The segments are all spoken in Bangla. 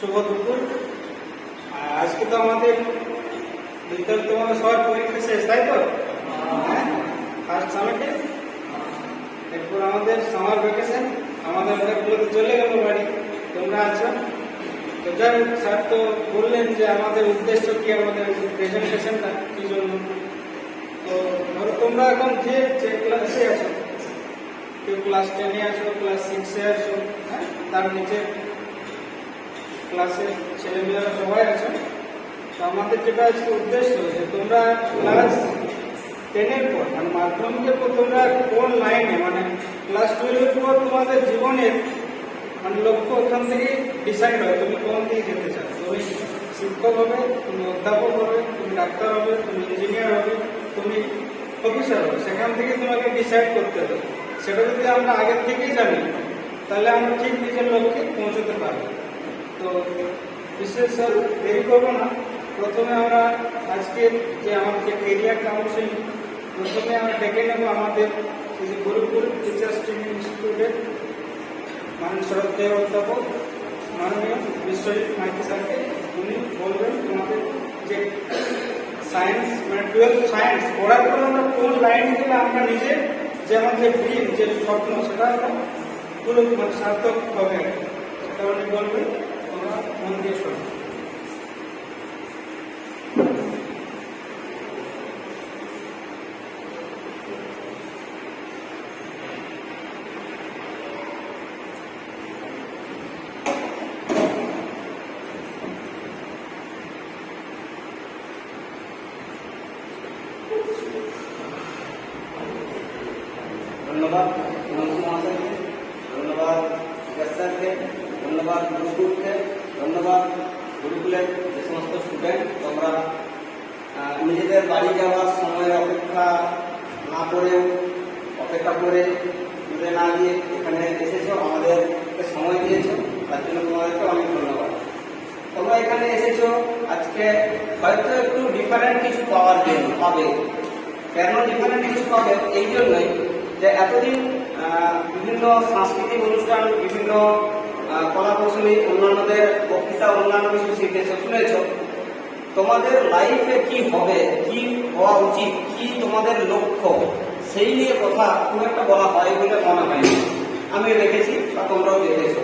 শুভ দুপুর। আজকে তো আমাদের বিদ্যালয় তোমাদের সবার পরীক্ষা শেষ, তাই তো? হ্যাঁ, ফার্স্ট সামিটে। এরপর আমাদের সামার ভ্যাকেশন, আমাদের অনেকগুলো তো চলে গেল বাড়ি, তোমরা আছো। তো যাই হোক, স্যার তো বললেন যে আমাদের উদ্দেশ্য কি, আমাদের প্রেজেন্টেশনটা কি জন্য। তো ধরো তোমরা এখন যে ক্লাসে আছো, কেউ ক্লাস 10-এ আছো, ক্লাস 6-এ আছো, হ্যাঁ, তার নিচে ক্লাসের ছেলেমেয়েরা সবাই আছে। তো আমাদের যেটা আজকে উদ্দেশ্য যে তোমরা ক্লাস 10-এর পর মানে মাধ্যমিকের পর তোমরা কোন লাইনে মানে ক্লাস 12-এর পর তোমাদের জীবনের মানে লক্ষ্য ওখান থেকে ডিসাইড হয়, তুমি কোন দিকে যেতে চাও। তুমি শিক্ষক হবে, তুমি অধ্যাপক হবে, তুমি ডাক্তার হবে, তুমি ইঞ্জিনিয়ার হবে, তুমি অফিসার হবে, সেখান থেকে তোমাকে ডিসাইড করতে হবে। সেটা যদি আমরা আগের থেকেই জানি তাহলে আমরা ঠিক নিজের লক্ষ্যে পৌঁছতে পারবো। তো বিশেষ দেরি করবো না, প্রথমে আমরা আজকে যে আমাদের কেরিয়ার কাউন্সিলিং, প্রথমে আমরা ডেকে নেব আমাদের এই যে গুরুকুল টিচার্স ট্রেনিং ইনস্টিটিউটের শ্রদ্ধেয় অধ্যাপক মাননীয় বিশ্বজিৎ মাইতি স্যারকে। উনি বলবেন তোমাদের যে সায়েন্স মানে 12 সায়েন্স পড়ার পর আমরা কোন লাইনে গেলে আমরা নিজে যে আমাদের ড্রিম যে স্বপ্ন সেটা আমরা পুরো মানে সার্থক হবে, সেটা উনি বলবেন। তোমরা মন দিয়ে শোনো। ধন্যবাদ মহাশয়কে, ধন্যবাদ স্যারকে, ধন্যবাদ গুরুকুলকে, ধন্যবাদ গুরুকুলের যে সমস্ত স্টুডেন্ট। তোমরা নিজেদের বাড়ি যাওয়ার সময় অপেক্ষা না করেও অপেক্ষা করে দূরে না গিয়ে এখানে এসেছো, আমাদেরকে সময় দিয়েছো, তার জন্য তোমাদেরকে অনেক ধন্যবাদ। তোমরা এখানে এসেছো আজকে হয়তো একটু ডিফারেন্ট কিছু পাওয়ার জন্য পাবে। কেন ডিফারেন্ট কিছু পাবে? এই জন্যই যে এতদিন বিভিন্ন সাংস্কৃতিক অনুষ্ঠান, বিভিন্ন কলা কৌশলী, অন্যান্যদের বক্তৃতা, অন্যান্য কিছু শিখেছ, শুনেছ। তোমাদের লাইফে কি হবে, কি হওয়া উচিত, কি তোমাদের লক্ষ্য, সেই নিয়ে কথা খুব একটা বলা হয় বলে মনে হয়নি। আমিও দেখেছি বা তোমরাও দেখেছো।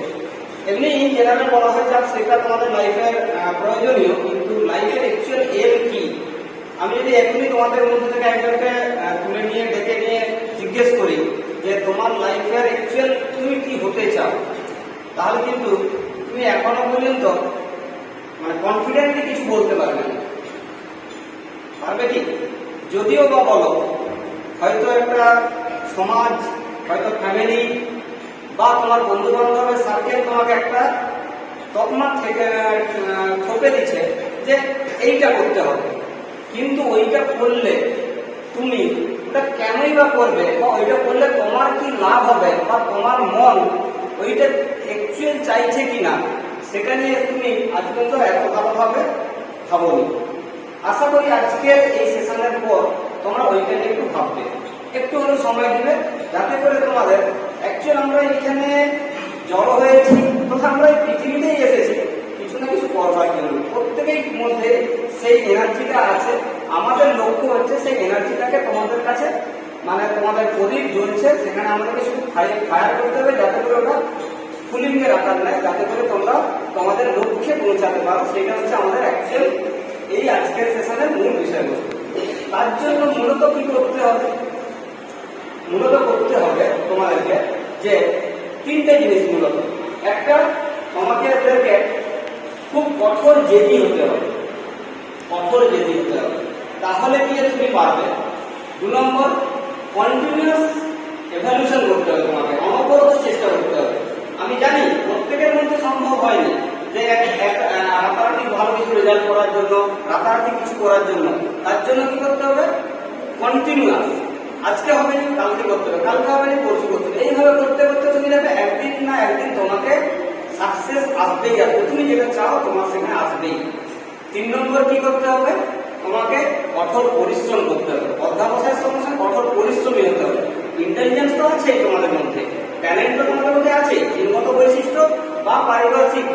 এমনি জেনারেল বলা হয় যাক সেটা তোমাদের লাইফের প্রয়োজনীয়, কিন্তু লাইফের অ্যাকচুয়াল এম কি। আমি যদি এখনই তোমাদের মধ্যে থেকে একজনকে তুলে নিয়ে ডেকে নিয়ে জিজ্ঞেস করি যে তোমার লাইফের অ্যাকচুয়াল তুমি কি হতে চাও, তাহলে কিন্তু তুমি এখনো পর্যন্ত মানে কনফিডেন্টলি কিছু বলতে পারবে না। পারবে কি? যদিও বা বলো, হয়তো একটা সমাজ, হয়তো ফ্যামিলি বা তোমার বন্ধু বান্ধবের সার্কেল তোমাকে একটা তকমা থেকে থপে দিচ্ছে যে এইটা করতে হবে, কিন্তু ওইটা করলে তুমি ওটা কেনই বা করবে, বা ওইটা করলে তোমার কি লাভ হবে, বা তোমার মন ওইটা অ্যাকচুয়াল চাইছে কিনা, সেটা নিয়ে তুমি আজ পর্যন্ত এত ভালোভাবে ভাবোনি। আশা করি আজকের এই সেশনের পর তোমরা ওইটা নিয়ে একটু ভাববে, একটু হলেও সময় দিবে, যাতে করে তোমাদের অ্যাকচুয়াল আমরা এখানে জড়ো হয়েছি তথা আমরা এই পৃথিবীতেই এসেছি কিছু না কিছু করবার জন্য। প্রত্যেকের মধ্যে সেই এনার্জিটা আছে। আমাদের লক্ষ্য হচ্ছে সেই এনার্জিটাকে তোমাদের কাছে মানে তোমাদের প্রদীপ জ্বলছে, সেখানে আমাদেরকে শুধু ফায়ার করতে হবে, যাতে করে ওটা ফুলিঙ্গের আকার নেয়, যাতে করে তোমরা তোমাদের লক্ষ্যে পৌঁছাতে পারো। সেটা হচ্ছে আমাদের অ্যাকচুয়াল এই আজকের সেশনের মূল বিষয়বস্তু। তার জন্য মূলত কি করতে হবে? মূলত করতে হবে তোমাদেরকে যে তিনটে জিনিস। মূলত একটা, তোমাদেরকে খুব কঠোর জেদি হতে হবে, কঠোর জেদি হতে হবে, তাহলে কি তুমি পারবে। 2 নম্বর, কন্টিনিউয়াস এভলিউশন করতে হবে, তোমাকে অনবরত চেষ্টা করতে হবে। আমি জানি প্রত্যেকের মধ্যে সম্ভব হয়নি যে রাতারাতি ভালো কিছু রেজাল্ট করার জন্য, রাতারাতি কিছু করার জন্য। তার জন্য কি করতে হবে? কন্টিনিউয়াস। আজকে হবে না কালকে করতে হবে, কালকে হবে না পরশু করতে হবে। এইভাবে করতে করতে তুমি দেখবে একদিন না একদিন তোমাকে সাকসেস আসবেই আসবে। তুমি যেটা চাও তোমার সেখানে আসবেই। 3 নম্বর কি করতে হবে? তোমাকে কঠোর পরিশ্রম করতে হবে। অধ্যাবসায়ের সঙ্গে সঙ্গে কঠোর পরিশ্রমী হতে হবে। ইন্টেলিজেন্স তো আছেই তোমাদের মধ্যে, ট্যালেন্ট তো তোমাদের মধ্যে আছে, জিনগত বৈশিষ্ট্য বা পারিপার্শ্বিক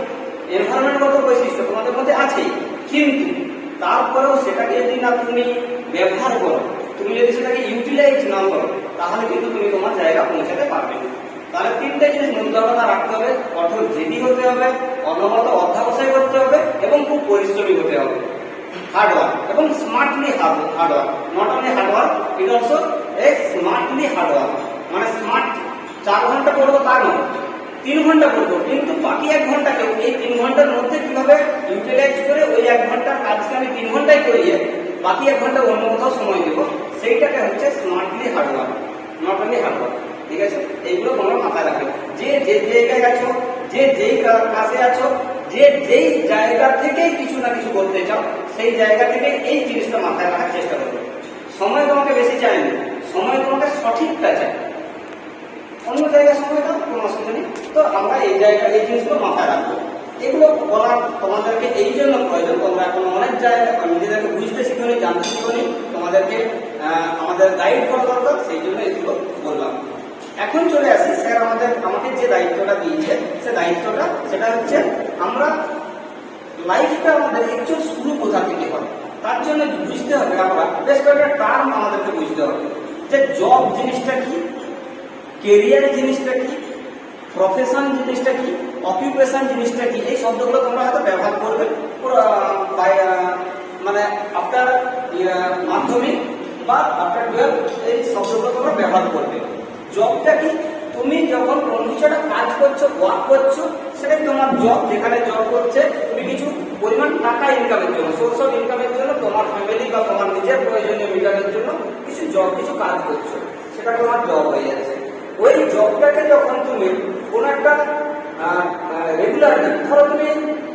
এনভায়রনমেন্টগত বৈশিষ্ট্য তোমাদের মধ্যে আছেই, কিন্তু তারপরেও সেটাকে যদি না তুমি ব্যবহার করো, তুমি যদি সেটাকে ইউটিলাইজ না করো, তাহলে কিন্তু তুমি তোমার জায়গা পৌঁছাতে পারবে না। তাহলে তিনটে জিনিস মূল কথা রাখতে হবে: কঠোর জেদি হতে হবে, অনবরত অধ্যাবসায় করতে হবে এবং খুব পরিশ্রমী হতে হবে। হার্ডওয়ার্ক এবং smartly hard work, not only hard work, it also a smartly hard work. মানে স্মার্ট 4 ঘন্টা পড়বো তা নয়, 3 ঘন্টা পড়বো, কিন্তু বাকি 1 ঘন্টাকে এই 3 ঘন্টার মধ্যে কিভাবে ইউটিলাইজ করে ওই 1 ঘন্টার কাজকে আমি 3 ঘন্টায় করিয়ে বাকি 1 ঘন্টা অন্য কোথাও সময় দেবো, সেইটাকে হচ্ছে smartly hard work, not only hard work. ঠিক আছে, এইগুলো তোমরা মাথায় রাখবে। যে যে জায়গায় আছো, যে যেই কাজে আছো, যে যেই জায়গা থেকেই কিছু না কিছু করতে চাও, সেই জায়গা থেকে এই জিনিসটা মাথায় রাখার চেষ্টা করবে। সময় তোমাকে বেশি চাইনি, সময় তোমাকে সঠিকটা চাই। অন্য জায়গায় সময় দাও, কোনো অসুবিধা নেই। তো আমরা এই জায়গায় এই জিনিসগুলো মাথায় রাখবো। এগুলো বলার তোমাদেরকে এই জন্য প্রয়োজন, তোমরা এখন অনেক জায়গায় নিজেদেরকে বুঝতে শিখনি, জানতে শিখনি, তোমাদেরকে আমাদের গাইড করা দরকার, সেই জন্য এগুলো বললাম। এখন চলে আসি, স্যার আমাকে যে দায়িত্বটা দিয়েছে, সে দায়িত্বটা সেটা হচ্ছে আমরা লাইফটা আমাদের একচুয়াল শুরু কোথা থেকে হয়, তার জন্য বুঝতে হবে। আমরা বেশ কয়েকটা টার্ম আমাদেরকে বুঝতে হবে, যে জব জিনিসটা কি, কেরিয়ার জিনিসটা কি, প্রফেশন জিনিসটা কি, অকুপেশন জিনিসটা কি। এই শব্দগুলো তোমরা হয়তো ব্যবহার করবে মানে আফটার মাধ্যমিক বা আফটার 12 এই শব্দগুলো তোমরা ব্যবহার করবে। জবটা কি? তুমি যখন কোনো কিছু একটা কাজ করছো, ওয়ার্ক করছো, সেটাই তোমার জব। যেখানে জব করছে তুমি কিছু পরিমাণ টাকা ইনকামের জন্য, সোর্স অফ ইনকামের জন্য, তোমার ফ্যামিলি বা তোমার নিজের প্রয়োজনীয় মিটারের জন্য কিছু জব, কিছু কাজ করছো, সেটা তোমার জব হয়ে যাচ্ছে। ওই জবটাকে যখন তুমি কোন একটা রেগুলারলি, ধরো তুমি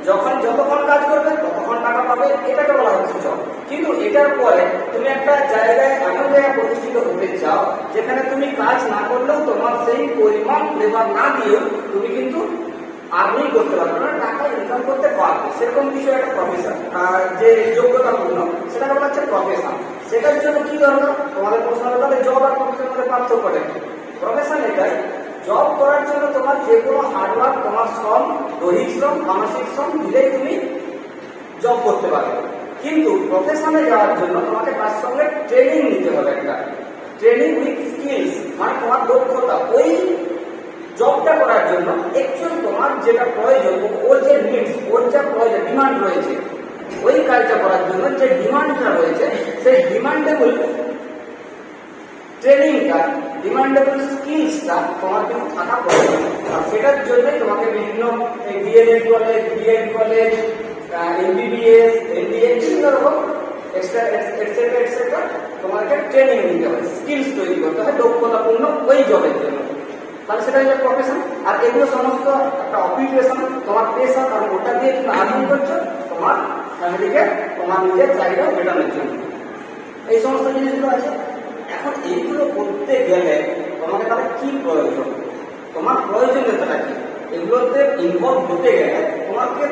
যখন যতক্ষণ কাজ করবে ততক্ষণ টাকা পাবে, এটাকে বলা হচ্ছে জব। কিন্তু এটার পরে তুমি একটা জায়গায়, এমন জায়গায় প্রতিষ্ঠিত হতে চাও যেখানে তুমি কাজ না করলেও তোমার সেই পরিমাণ লেবার না দিয়েও তুমি কিন্তু আর্নিং করতে পারবে, মানে টাকা ইনকাম করতে পারবে। সেরকম কিছু একটা প্রফেশন, যে যোগ্যতাপূর্ণ, সেটাকে বলা হচ্ছে প্রফেশন। সেটার জন্য কি দরকার? তোমাদের প্রশ্ন হলে জব আর প্রফেশনের মধ্যে পার্থক্যটা কি? প্রফেশন এটাই, জব করার জন্য তোমার যে কোনো হার্ডওয়ার্ক, তোমার শ্রম, দৈহিক শ্রম, মানসিক শ্রম দিলেই তুমি জব করতে পারবে। কিন্তু প্রফেশনে যাওয়ার জন্য তোমাকে তার সঙ্গে ট্রেনিং নিতে হবে, একটা ট্রেনিং উইথ স্কিলস, মানে তোমার দক্ষতা। ওই জবটা করার জন্য অ্যাকচুয়ালি তোমার যেটা প্রয়োজন, ওর যে নিডস, ওর যা প্রয়োজন, ডিমান্ড রয়েছে, ওই কাজটা করার জন্য যে ডিমান্ডটা রয়েছে, সেই ডিমান্ডেবল ট্রেনিংটা, ডিমান্ডেবল স্কিলসটা তোমার কিন্তু থাকা প্রয়োজন। আর সেটার জন্যই তোমাকে বিভিন্ন DElEd college, BEd college, MBBS, MBA, বিভিন্ন রকম এক্সেট্রা তোমাকে ট্রেনিং নিতে হবে, স্কিলস তৈরি করতে হবে দক্ষতাপূর্ণ ওই জবের জন্য। তাহলে সেটা হচ্ছে প্রফেশন। আর এগুলো সমস্ত একটা অকুপেশন, তোমার পেশা, কারণ ওটা দিয়ে তুমি আর্নিং করছো তোমার ফ্যামিলিকে, তোমার নিজের চাহিদা মেটানোর জন্য। এই সমস্ত জিনিসগুলো আছে। এখন এইগুলো করতে গেলে তোমাকে তাহলে কি প্রয়োজন, তোমার প্রয়োজনীয়তাটা কি, এগুলোতে ইনভলভ হতে গেলে তোমাকে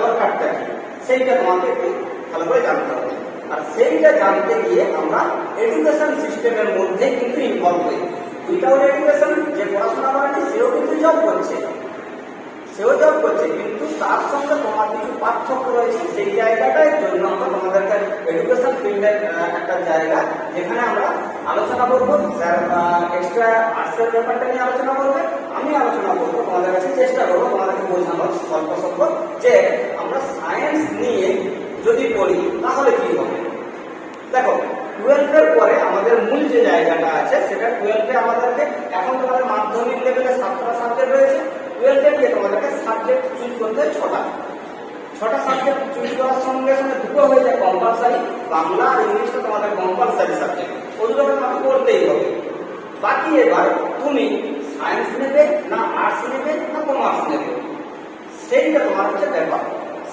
দরকারটা কি, সেইটা তোমাকে একটু ভালো করে জানতে হবে। আর সেইটা জানতে গিয়ে আমরা এডুকেশন সিস্টেমের মধ্যে কিন্তু ইনভলভ হই। উইথাউট এডুকেশন, যে পড়াশোনা করেনি সেও কিন্তু জব করছে, কিন্তু তার সঙ্গে তোমার কিছু পার্থক্য রয়েছে। সেই জায়গাটার জন্য আমরা তোমাদেরকে এডুকেশন ফিল্ডের একটা জায়গা, যেখানে আমরা আলোচনা করবো। স্যার এক্সট্রা আর্টসের ব্যাপারটা নিয়ে আলোচনা করবে, আমি আলোচনা করবো, তোমাদের কাছে চেষ্টা করবো তোমাদেরকে বোঝানোর স্বল্প স্বল্প, যে আমরা সায়েন্স নিয়ে যদি পড়ি তাহলে কি হবে। দেখো, 12-এর পরে আমাদের মূল যে জায়গাটা আছে, সেটা 12-এ আমাদেরকে, এখন তোমাদের মাধ্যমিক লেভেলে 7টা সাবজেক্ট রয়েছে, 12-এ গিয়ে তোমাদেরকে সাবজেক্ট চুজ করতে হয় 6টা সাবজেক্ট চুজ করার সঙ্গে সঙ্গে দুটো হয়ে যায় কম্পালসারি, বাংলা আর ইংলিশটা তোমাদের কম্পালসারি সাবজেক্ট, ওগুলোকে তোমাকে পড়তেই হবে। বাকি এবার তুমি সায়েন্স নেবে না আর্টস নেবে না কমার্স নেবে, সেইটা তোমার হচ্ছে ব্যাপার।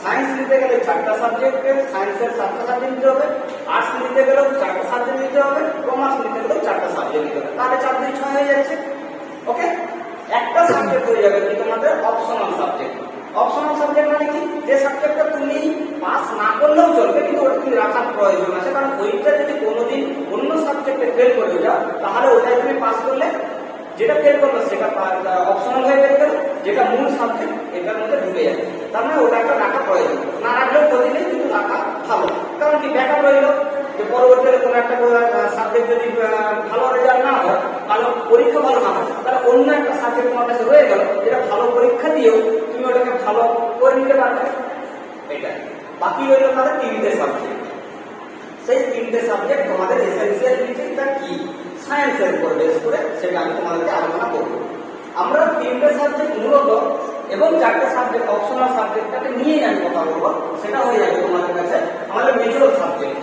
সায়েন্স নিতে গেলে 4টা সাবজেক্টের, সায়েন্সের 7টা সাবজেক্ট নিতে হবে, আর্টস নিতে গেলেও 4টা সাবজেক্ট নিতে হবে, কমার্স নিতে গেলেও 4টা সাবজেক্ট নিতে হবে। তাহলে 4 2 6 হয়ে যাচ্ছে। ওকে, একটা সাবজেক্ট হয়ে যাবে কি তোমাদের অপশনাল সাবজেক্ট। অপশনাল সাবজেক্ট মানে কি? যে সাবজেক্টটা তুমি পাস না করলেও চলবে, কিন্তু ওটা তুমি রাখার প্রয়োজন আছে, কারণ ওইটা যদি কোনোদিন অন্য সাবজেক্টে ফেল করে যাও, তাহলে ওটাই তুমি পাস করলে, যেটা ফেল করলো সেটা অপশনাল হয়ে বেরিয়ে গেল, যেটা মূল সাবজেক্ট এটার মধ্যে ঢুকে যাচ্ছে। তার মানে ওটা একটা রাখা প্রয়োজন, না রাখলেও ক্ষতি নেই, কিন্তু রাখা ভালো। কারণ কি ব্যাকআপ রইল, যে পরবর্তীতে কোনো একটা সাবজেক্ট যদি ভালো রেজাল্ট না হয়, ভালো পরীক্ষা ভালো না হয়, তাহলে অন্য একটা সাবজেক্ট তোমার কাছে রয়ে গেল, যেটা ভালো পরীক্ষা দিয়েও তুমি ওটাকে ভালো করে নিতে পারবে। এটা বাকি রইল তাদের তিনটে সাবজেক্ট। সেই তিনটে সাবজেক্ট তোমাদের এসেনশিয়াল বিষয়টা কি, সায়েন্সের উপর বেস করে সেটা আমি তোমাদেরকে আলোচনা করবো। আমরা তিনটে সাবজেক্ট মূলত এবং চারটে সাবজেক্ট অপশনাল সাবজেক্টটাকে নিয়ে আমি কথা বলবো। সেটা হয়ে যাবে তোমাদের কাছে আমাদের মেজর সাবজেক্ট।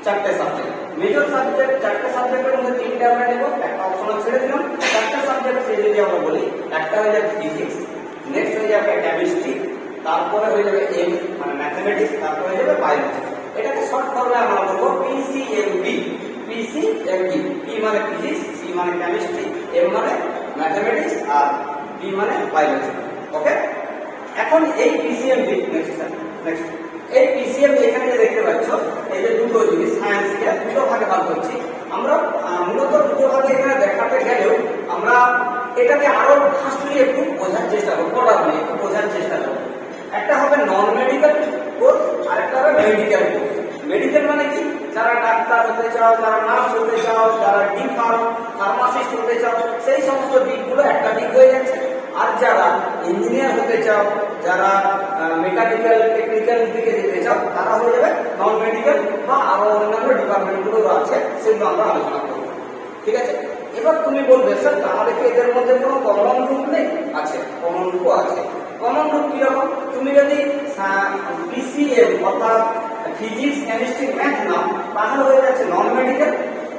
চারটে সাবজেক্ট মেজর সাবজেক্ট, চারটে সাবজেক্টের মধ্যে তিনটে আমরা নেব, একটা অপশনাল ছেড়ে দিলাম। চারটে সাবজেক্ট সে যদি আমরা বলি, একটা হয়ে যাবে ফিজিক্স, নেক্সট হয়ে যাবে কেমিস্ট্রি, তারপরে হয়ে যাবে মানে ম্যাথমেটিক্স, তারপরে হয়ে যাবে বায়োলজি। এটাকে শর্ট ফর্মে আমরা বলবো পিসিএমবি। পিসিএমবি, পি মানে ফিজিক্স, সি মানে কেমিস্ট্রি, এম মানে ম্যাথমেটিক্স, আর বি মানে বায়োলজি। ওকে, এখন এই পিসিএমবি নেক্সট এই পিসিএমবি এখানে যে দেখতে পাচ্ছ, এই যে দুটো জিনিস সায়েন্সকে দুটো ভাগে ভাগ করছি আমরা। মূলত দুটো ভাগে এখানে দেখাতে গেলেও আমরা এটাকে আরো ফাস্টলি একটু বোঝার চেষ্টা করবো, পড়াবো একটু বোঝার চেষ্টা করবো। একটা হবে নন মেডিকেল কোর্স, আর একটা হবে মেডিকেল কোর্স। মেডিকেল মানে কি, যারা ডাক্তার হতে চাও, যারা নার্স হতে চাও, যারা ডি ফার্মাসিস্ট হতে চাও, সেই সমস্ত দিকগুলো একটা দিক হয়ে যাচ্ছে। আর যারা ইঞ্জিনিয়ার হতে চাও, যারা মেকানিক্যাল টেকনিক্যাল দিকে যেতে চাও, তারা হয়ে যাবে নন মেডিকেল বা আরো অন্যান্য ডিপার্টমেন্টগুলো আছে, সেগুলো আমরা আলোচনা করবো। ঠিক আছে, এবার তুমি বলবে স্যার তাহলে কি এদের মধ্যে কোনো কমন রূপ নেই? আছে, কমন রূপও আছে। কমন রূপ কিরকম? তুমি যদি পিসিএম অর্থাৎ ফিজিক্স, কেমিস্ট্রি, ম্যাথ নাও, তাহলে হয়ে যাচ্ছে নন মেডিকেল।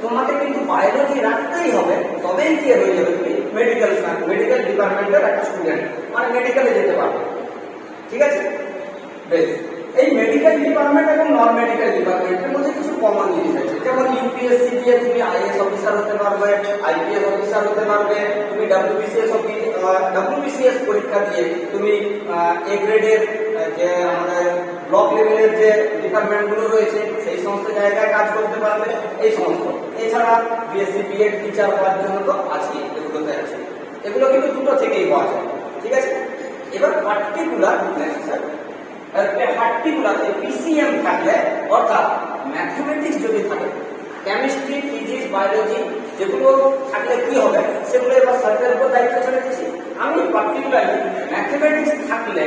তোমাকে কিন্তু বায়োলজি রাখতেই হবে, তবেই কি হয়ে যাবে তুমি মেডিকেল ডিপার্টমেন্টের একটা স্টুডেন্ট, মানে মেডিকেলে যেতে পারবে। ঠিক আছে, বেশ। এই মেডিকেল ডিপার্টমেন্ট এবং নন মেডিকেল ডিপার্টমেন্টের মধ্যে কিছু কমন জিনিস আছে, যেমন ইউপিএসসি দিয়ে তুমি আইএএস অফিসার হতে পারবে, আইপিএস অফিসার হতে পারবে, তুমি ডাব্লিউবিসিএস পরীক্ষা দিয়ে তুমি এ গ্রেডের যে আমাদের ব্লক লেভেলের যে ডিপার্টমেন্টগুলো রয়েছে সেই সমস্ত জায়গায় কাজ করতে পারবে। এই সমস্ত, এছাড়া বিএসসি বিএড টিচার হওয়ার জন্য তো আছেই, এগুলোতে আছে। এগুলো কিন্তু দুটো থেকেই পাওয়া যায়। ঠিক আছে, এবার পার্টিকুলার পিসিএম থাকলে, অর্থাৎ ম্যাথমেটিক্স যদি থাকে, কেমিস্ট্রি, ফিজিক্স, বায়োলজি যেগুলো থাকলে কি হবে সেগুলো এবার স্যারদের উপর দায়িত্ব ছেড়ে দিচ্ছি। আমি পার্টিকুলারলি ম্যাথমেটিক্স থাকলে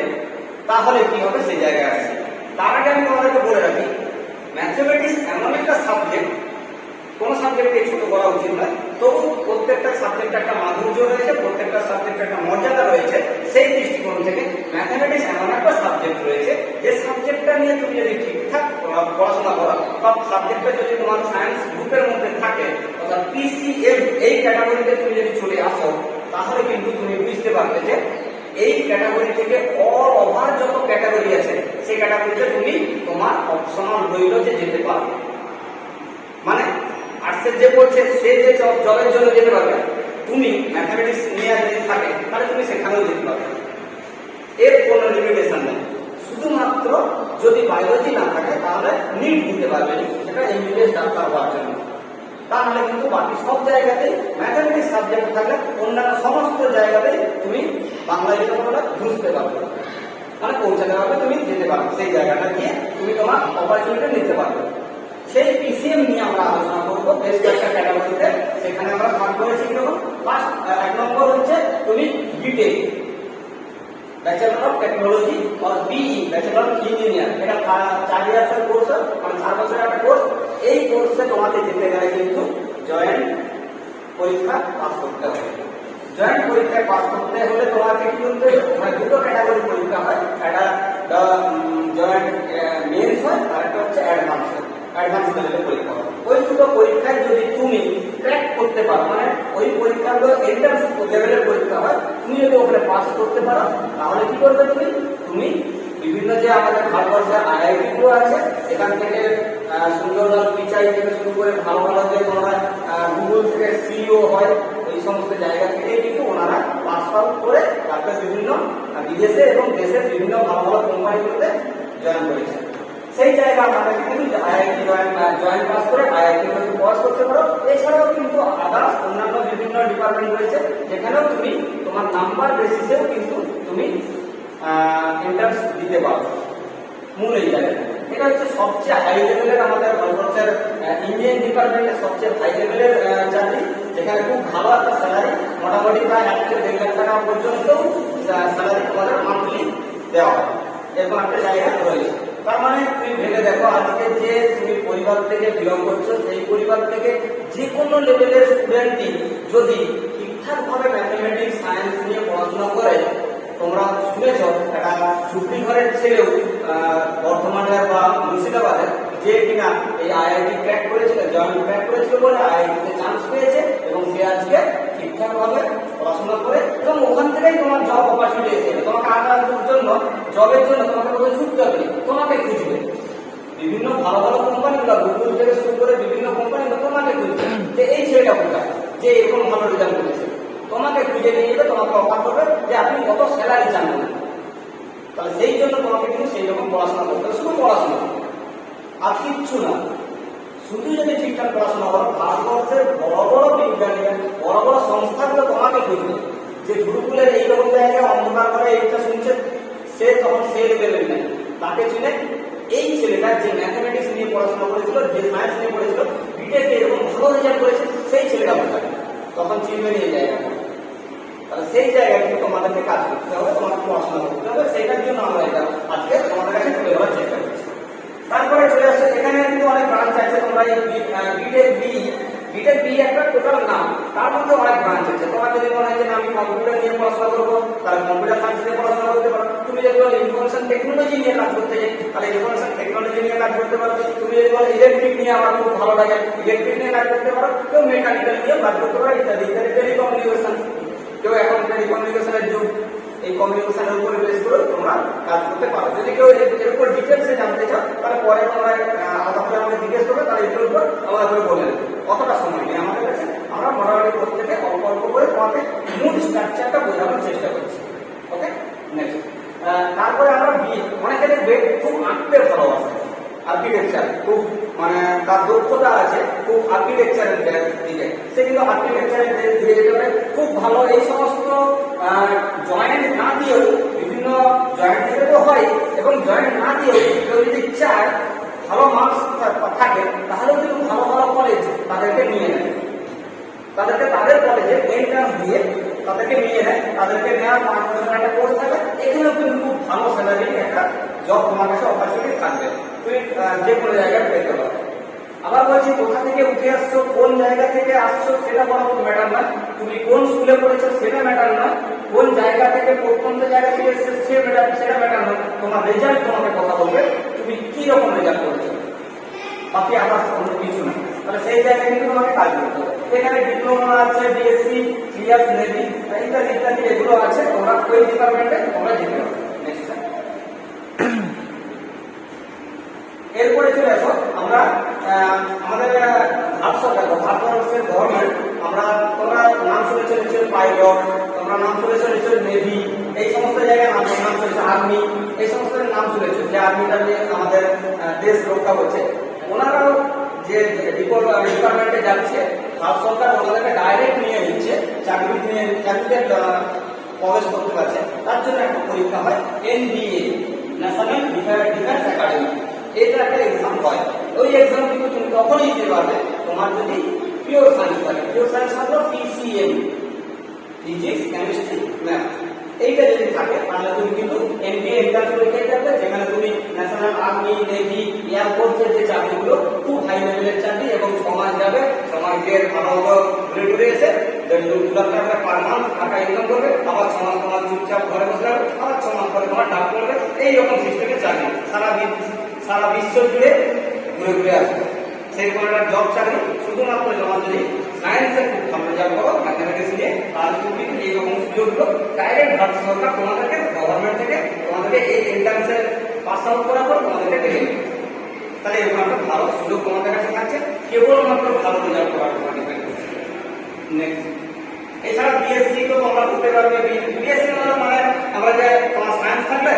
তাহলে কি হবে সেই জায়গায় আছে। তার আগে আমি তোমাদেরকে বলে রাখি, ম্যাথমেটিক্স এমন একটা সাবজেক্ট, কোনো সাবজেক্টকে ছোট করা উচিত নয়, তবু প্রত্যেকটা সাবজেক্ট একটা মাধুর্য রয়েছে, প্রত্যেকটা সাবজেক্ট একটা মর্যাদা রয়েছে। সেই দৃষ্টিকোণ থেকে ম্যাথমেটিক্স এমন একটা সাবজেক্ট রয়েছে, যে সাবজেক্টটা নিয়ে তুমি যদি ঠিকঠাক পড়াশোনা করো, বা সাবজেক্টটা যদি তোমার সায়েন্স গ্রুপের মধ্যে থাকে, অর্থাৎ পিসিএম এই ক্যাটাগরিতে তুমি যদি চলে আসো, তাহলে কিন্তু তুমি বুঝতে পারবে যে এই ক্যাটাগরি থেকে অল ওভার যত ক্যাটাগরি আছে সেই ক্যাটাগরিতে তুমি তোমার অপশনাল রইল যে যেতে পারবে। মানে আর্টসের যে পড়ছে সে যে জবের জন্য যেতে পারবে, তুমি ম্যাথমেটিক্স নিয়ে যদি থাকে তাহলে তুমি সেখানেও যেতে পারবে। এর কোনো লিমিটেশন নেই। শুধুমাত্র যদি বায়োলজি না থাকে তাহলে নিট দিতে পারবে, সেটা এমবিবিএস ডাক্তার হওয়ার জন্য। তাহলে কিন্তু বাকি সব জায়গাতেই ম্যাথমেটিক্স সাবজেক্ট থাকলে অন্যান্য সমস্ত জায়গাতেই তুমি বাংলা যেটা বলে বুঝতে পারবে, মানে পৌঁছাতে পারবে, তুমি যেতে পারবে, সেই জায়গাটা গিয়ে তুমি তোমার অপরচুনিটি নিতে পারবে। সেই পিসিএম নিয়ে আমরা আলোচনা করবো বেশ কয়েকটা ক্যাটাগরিতে। সেখানে আমরা ভাগ করেছি কিরকম, ফার্স্ট 1 নম্বর হচ্ছে তুমি বিটেক, ব্যাচেলর অফ টেকনোলজি, আর বিই ব্যাচেলর অফ ইঞ্জিনিয়ার। এটা 4 ইয়ার্সের কোর্স, মানে 4 বছরের একটা কোর্স। এই কোর্সে তোমাকে যেতে গেলে কিন্তু জয়েন্ট পরীক্ষা পাস করতে হবে। জয়েন্ট পরীক্ষায় পাস করতে হলে তোমাকে কিন্তু দুটো ক্যাটাগরি পরীক্ষা হয়, একটা জয়েন্ট মেন্স হয়, আর একটা হচ্ছে অ্যাডভান্স লেভেলের পরীক্ষা হয়। ওই দুটো পরীক্ষায় যদি তুমি ক্র্যাক করতে পারো, মানে ওই পরীক্ষাগুলো এন্ট্রান্স লেভেলের পরীক্ষা হয়, তুমি যদি ওখানে পাস করতে পারো তাহলে কি করবে তুমি বিভিন্ন যে আমাদের ভারতবর্ষের আইআইটি গুলো আছে এখান থেকে সুন্দরলাল পিচাই থেকে শুরু করে ভালো ভালো যে তোমরা গুগল থেকে সিইও হয়, ওই সমস্ত জায়গা থেকে কিন্তু ওনারা পাস আউট করে তারপরে বিভিন্ন বিদেশে এবং দেশের বিভিন্ন ভালো ভালো কোম্পানিগুলোতে জয়েন করেছে। সেই জায়গা আমাদের কিন্তু আইআইটি জয়েন্ট পাস করে আইআইটি পাস করতে পারো। এছাড়াও কিন্তু আদার্স অন্যান্য বিভিন্ন ডিপার্টমেন্ট রয়েছে যেখানেও তুমি তোমার নাম্বার বেসিসেও কিন্তু তুমি এন্ট্রান্স দিতে পারো মূল এই জায়গায়। এটা হচ্ছে সবচেয়ে হাই লেভেলের আমাদের ভারতবর্ষের ইঞ্জিনিয়ারিং ডিপার্টমেন্টের সবচেয়ে হাই লেভেলের চাকরি, যেখানে খুব ভালো একটা স্যালারি, মোটামুটি প্রায় 1 থেকে 1.5 লাখ টাকা পর্যন্ত স্যালারি তোমাদের মান্থলি দেওয়া হয়, এরকম একটা জায়গা রয়েছে। তার মানে তুমি ভেবে দেখো, আজকে যে তুমি পরিবার থেকে বিলং করছো, সেই পরিবার থেকে যে কোনো লেভেলের স্টুডেন্টই যদি ঠিকঠাকভাবে ম্যাথমেটিক্স সায়েন্স নিয়ে পড়াশোনা করে, তোমরা শুনেছ একটা ঝুপড়ি ঘরের ছেলেও বর্ধমানের বা মুর্শিদাবাদের যে কিনা এই আইআইটি ক্র্যাক করেছিল, জয়েন্ট ক্র্যাক করেছিল বলে আইআইটিতে চান্স পেয়েছে এবং সে আজকে ঠিকঠাকভাবে পড়াশোনা করে এবং ওখান থেকেই তোমার জব অপরচুনিটি এসেছে। তোমাকে আনার জন্য, জবের জন্য তোমাকে কোথাও ছুটতে হবে, তোমাকে খুঁজবে বিভিন্ন ভালো ভালো কোম্পানিগুলো, গুগল থেকে শুরু করে বিভিন্ন কোম্পানিগুলো তোমাকে খুঁজবে যে এই ছেলেটা কোথায়, যে এরকম ভালো রেজাল্ট করেছে, তোমাকে খুঁজে নিয়ে যাবে, তোমাকে অফার করবে যে আপনি কত স্যালারি চান। তাহলে সেই জন্য তোমাকে কিন্তু সেই রকম পড়াশোনা করতে হবে, শুধু পড়াশোনা আর কিচ্ছু না। শুধু যদি ঠিকঠাক পড়াশোনা করো, ভারতবর্ষের বড় বড় বিজ্ঞানী, বড় বড় সংস্থাগুলো তোমাকে খুঁজবে যে গুরুকুলের এইরকম জায়গায় অন্ধকার করে এইটা শুনছে, সে তখন সে লেভেলের নেই, তাকে চিনে এই ছেলেটা যে ম্যাথমেটিক্স নিয়ে পড়াশোনা করেছিল, যে সায়েন্স নিয়ে পড়েছিল, বিটেকে এরকম ভালো রেজাল্ট করেছে, সেই ছেলেটা কোথায়, তখন চিনবে নিয়ে জায়গা। তাহলে সেই জায়গায় কিন্তু তোমাদেরকে কাজ করতে হবে, তোমাকে পড়াশোনা করতে হবে। সেইটার জন্য আমরা এটা আজকে তোমাদের কাছে তুলে ধরার চেষ্টা করছি। তারপরে চলে আসছে, এখানে কিন্তু অনেক ব্রাঞ্চ আছে। তোমরা এই বিটেক বি একটা টোটাল নাম, তার মধ্যে অনেক ব্রাঞ্চ আছে। তোমার যদি মনে হয় যে আমি কম্পিউটার নিয়ে পড়াশোনা করবো, তাহলে কম্পিউটার সায়েন্স নিয়ে পড়াশোনা করতে পারো। তুমি যদি বলো ইনফরমেশন টেকনোলজি নিয়ে কাজ করতে চাই, তাহলে ইনফরমেশন টেকনোলজি নিয়ে কাজ করতে পারো। তুমি যদি বলো ইলেকট্রিক নিয়ে আমার খুব ভালো লাগে, ইলেকট্রিক নিয়ে কাজ করতে পারো। কেউ মেকানিক্যাল নিয়ে কাজ করতে পারো, ইত্যাদি ইত্যাদি। টেলিকমিউনিকেশন, কেউ এখন টেলিকমিউনিকেশনের যুগ, এই কমিউনিকেশনের উপরে বেস করে তোমরা কাজ করতে পারো। যদি কেউ এর উপর ডিটেলসে জানতে চাও, তাহলে পরে তোমরা আলাদা করে আমাকে জিজ্ঞেস করবে, তাহলে এগুলোর উপর আমরা করে বলে দেবো। অতটা সময় নেই আমাদের কাছে, আমরা মোটামুটি প্রত্যেকে অল্প অল্প করে তোমাকে মূল স্ট্রাকচারটা বোঝানোর চেষ্টা করছি। ওকে, নেক্সট। তারপরে আমরা অনেকে দেখবে খুব আঁকতে ভালোবাসে, আর্কিটেকচার খুব মানে তার দক্ষতা আছে খুব আর্কিটেকচারের দিকে, সে কিন্তু আর্কিটেকচারের দিকে যেতে পারে খুব ভালো। এই সমস্ত জয়েন্ট না দিয়েও, বিভিন্ন জয়েন্ট থেকে তো হয়, এবং জয়েন্ট না দিয়েও কেউ যদি চায় ভালো মার্কস থাকে, তাহলেও কিন্তু ভালো ভালো কলেজ তাদেরকে নিয়ে নেয়, তাদেরকে তাদের কলেজে এন্ট্রান্স দিয়ে তাদেরকে নিয়ে নেয়। তাদেরকে নেওয়ার 5 বছরের একটা কোর্স থাকে, এখানেও কিন্তু খুব ভালো স্যালারি একটা জব তোমার কাছে অপরচুনিটি থাকবে, তুমি যে কোনো জায়গায় পেতে পারো। আবার বলছি, কোথা থেকে উঠে আসছো, কোন জায়গা থেকে আসছো, সেটা বড় ম্যাটার নয়। তুমি কোন স্কুলে পড়েছো সেটা ম্যাটার নয়, কোন জায়গা থেকে প্রত্যন্ত জায়গা থেকে এসেছো সেটা ম্যাটার নয়। তোমার রেজাল্ট তোমাকে কথা বলবে, তুমি কি রকম রেজাল্ট করেছো, বাকি আবার কোনো কিছু না। তাহলে সেই জায়গায় কিন্তু তোমাকে কাজ করতে হবে। এখানে ডিপ্লোমা আছে, বিএসসি, সিএস, নেভি ইত্যাদি ইত্যাদি এগুলো আছে, তোমরা ওই ডিপার্টমেন্টে তোমরা যেতে পারো। এরপরে চলে আসো, আমরা আমাদের ভারত সরকার, ভারতবর্ষের গভর্নমেন্ট, আমরা তোমরা নাম শুনেছো নিশ্চয়ই পাইলট, তোমরা নাম শুনেছো নিশ্চয়ই নেভি, এই সমস্ত জায়গায় নাম শুনেছো আর্মি, এই সমস্ত নাম শুনেছো যে আর্মিটা নিয়ে আমাদের দেশ রক্ষা করছে। ওনারাও যে ডিপার্টমেন্টে যাচ্ছে, ভারত সরকার ওনাদেরকে ডাইরেক্ট নিয়ে নিচ্ছে, চাকরিতে প্রবেশ করতে পারছে। তার জন্য একটা পরীক্ষা হয়, এনডিএ, ন্যাশনাল ডিফেন্স একাডেমি, এটা একটা এক্সাম হয়। ওই এক্সাম কিন্তু তুমি তখনই দিতে পারবে তোমার যদি পিওর সায়েন্স থাকে। পিওর সায়েন্স হলো পিসিএম, ফিজিক্স, কেমিস্ট্রি, ম্যাথ, এইটা যদি থাকে তাহলে তুমি কিন্তু এনডিএ এন্ট্রান্স পরীক্ষায় যাবে, যেখানে তুমি ন্যাশনাল আর্মি, নেভি, এয়ারফোর্সের যে চাকরিগুলো খুব হাই লেভেলের চাকরি, এবং 6 মাস যাবে, 6 মাস গিয়ে ভালো ঘুরে ঘুরে এসে 2 লাখ টাকা পার মান্থ টাকা ইনকাম করবে, আবার 6 মাস তোমার চুপচাপ ঘরে বসে থাকবে, আবার 6 মাস পরে তোমার ডাক করবে। এইরকম সিস্টেমের চাকরি সারা বিশ্ব জুড়ে ঘুরে ঘুরে আসবে। সেরকম একটা জব চাকরি শুধুমাত্র তোমার যদি সায়েন্সে খুব ভালো রেজাল্ট করো, ম্যাথমেটিক্স নিয়ে, তাহলে তুমি এইরকম সুযোগগুলো ডাইরেক্ট ভারত সরকার তোমাদেরকে, গভর্নমেন্ট থেকে তোমাদেরকে এই এন্ট্রান্সে পাস আউট করার পর তোমাদেরকে পেয়ে নেবে। তাহলে এরকম একটা ভালো সুযোগ তোমাদের কাছে থাকছে, কেবলমাত্র ভালো রেজাল্ট করার তোমার ডিপেন্ড করছে। নেক্সট, এছাড়া বিএসসি তো তোমরা করতে পারবে। বিএসসি মানে আমরা যে তোমার সায়েন্স থাকলে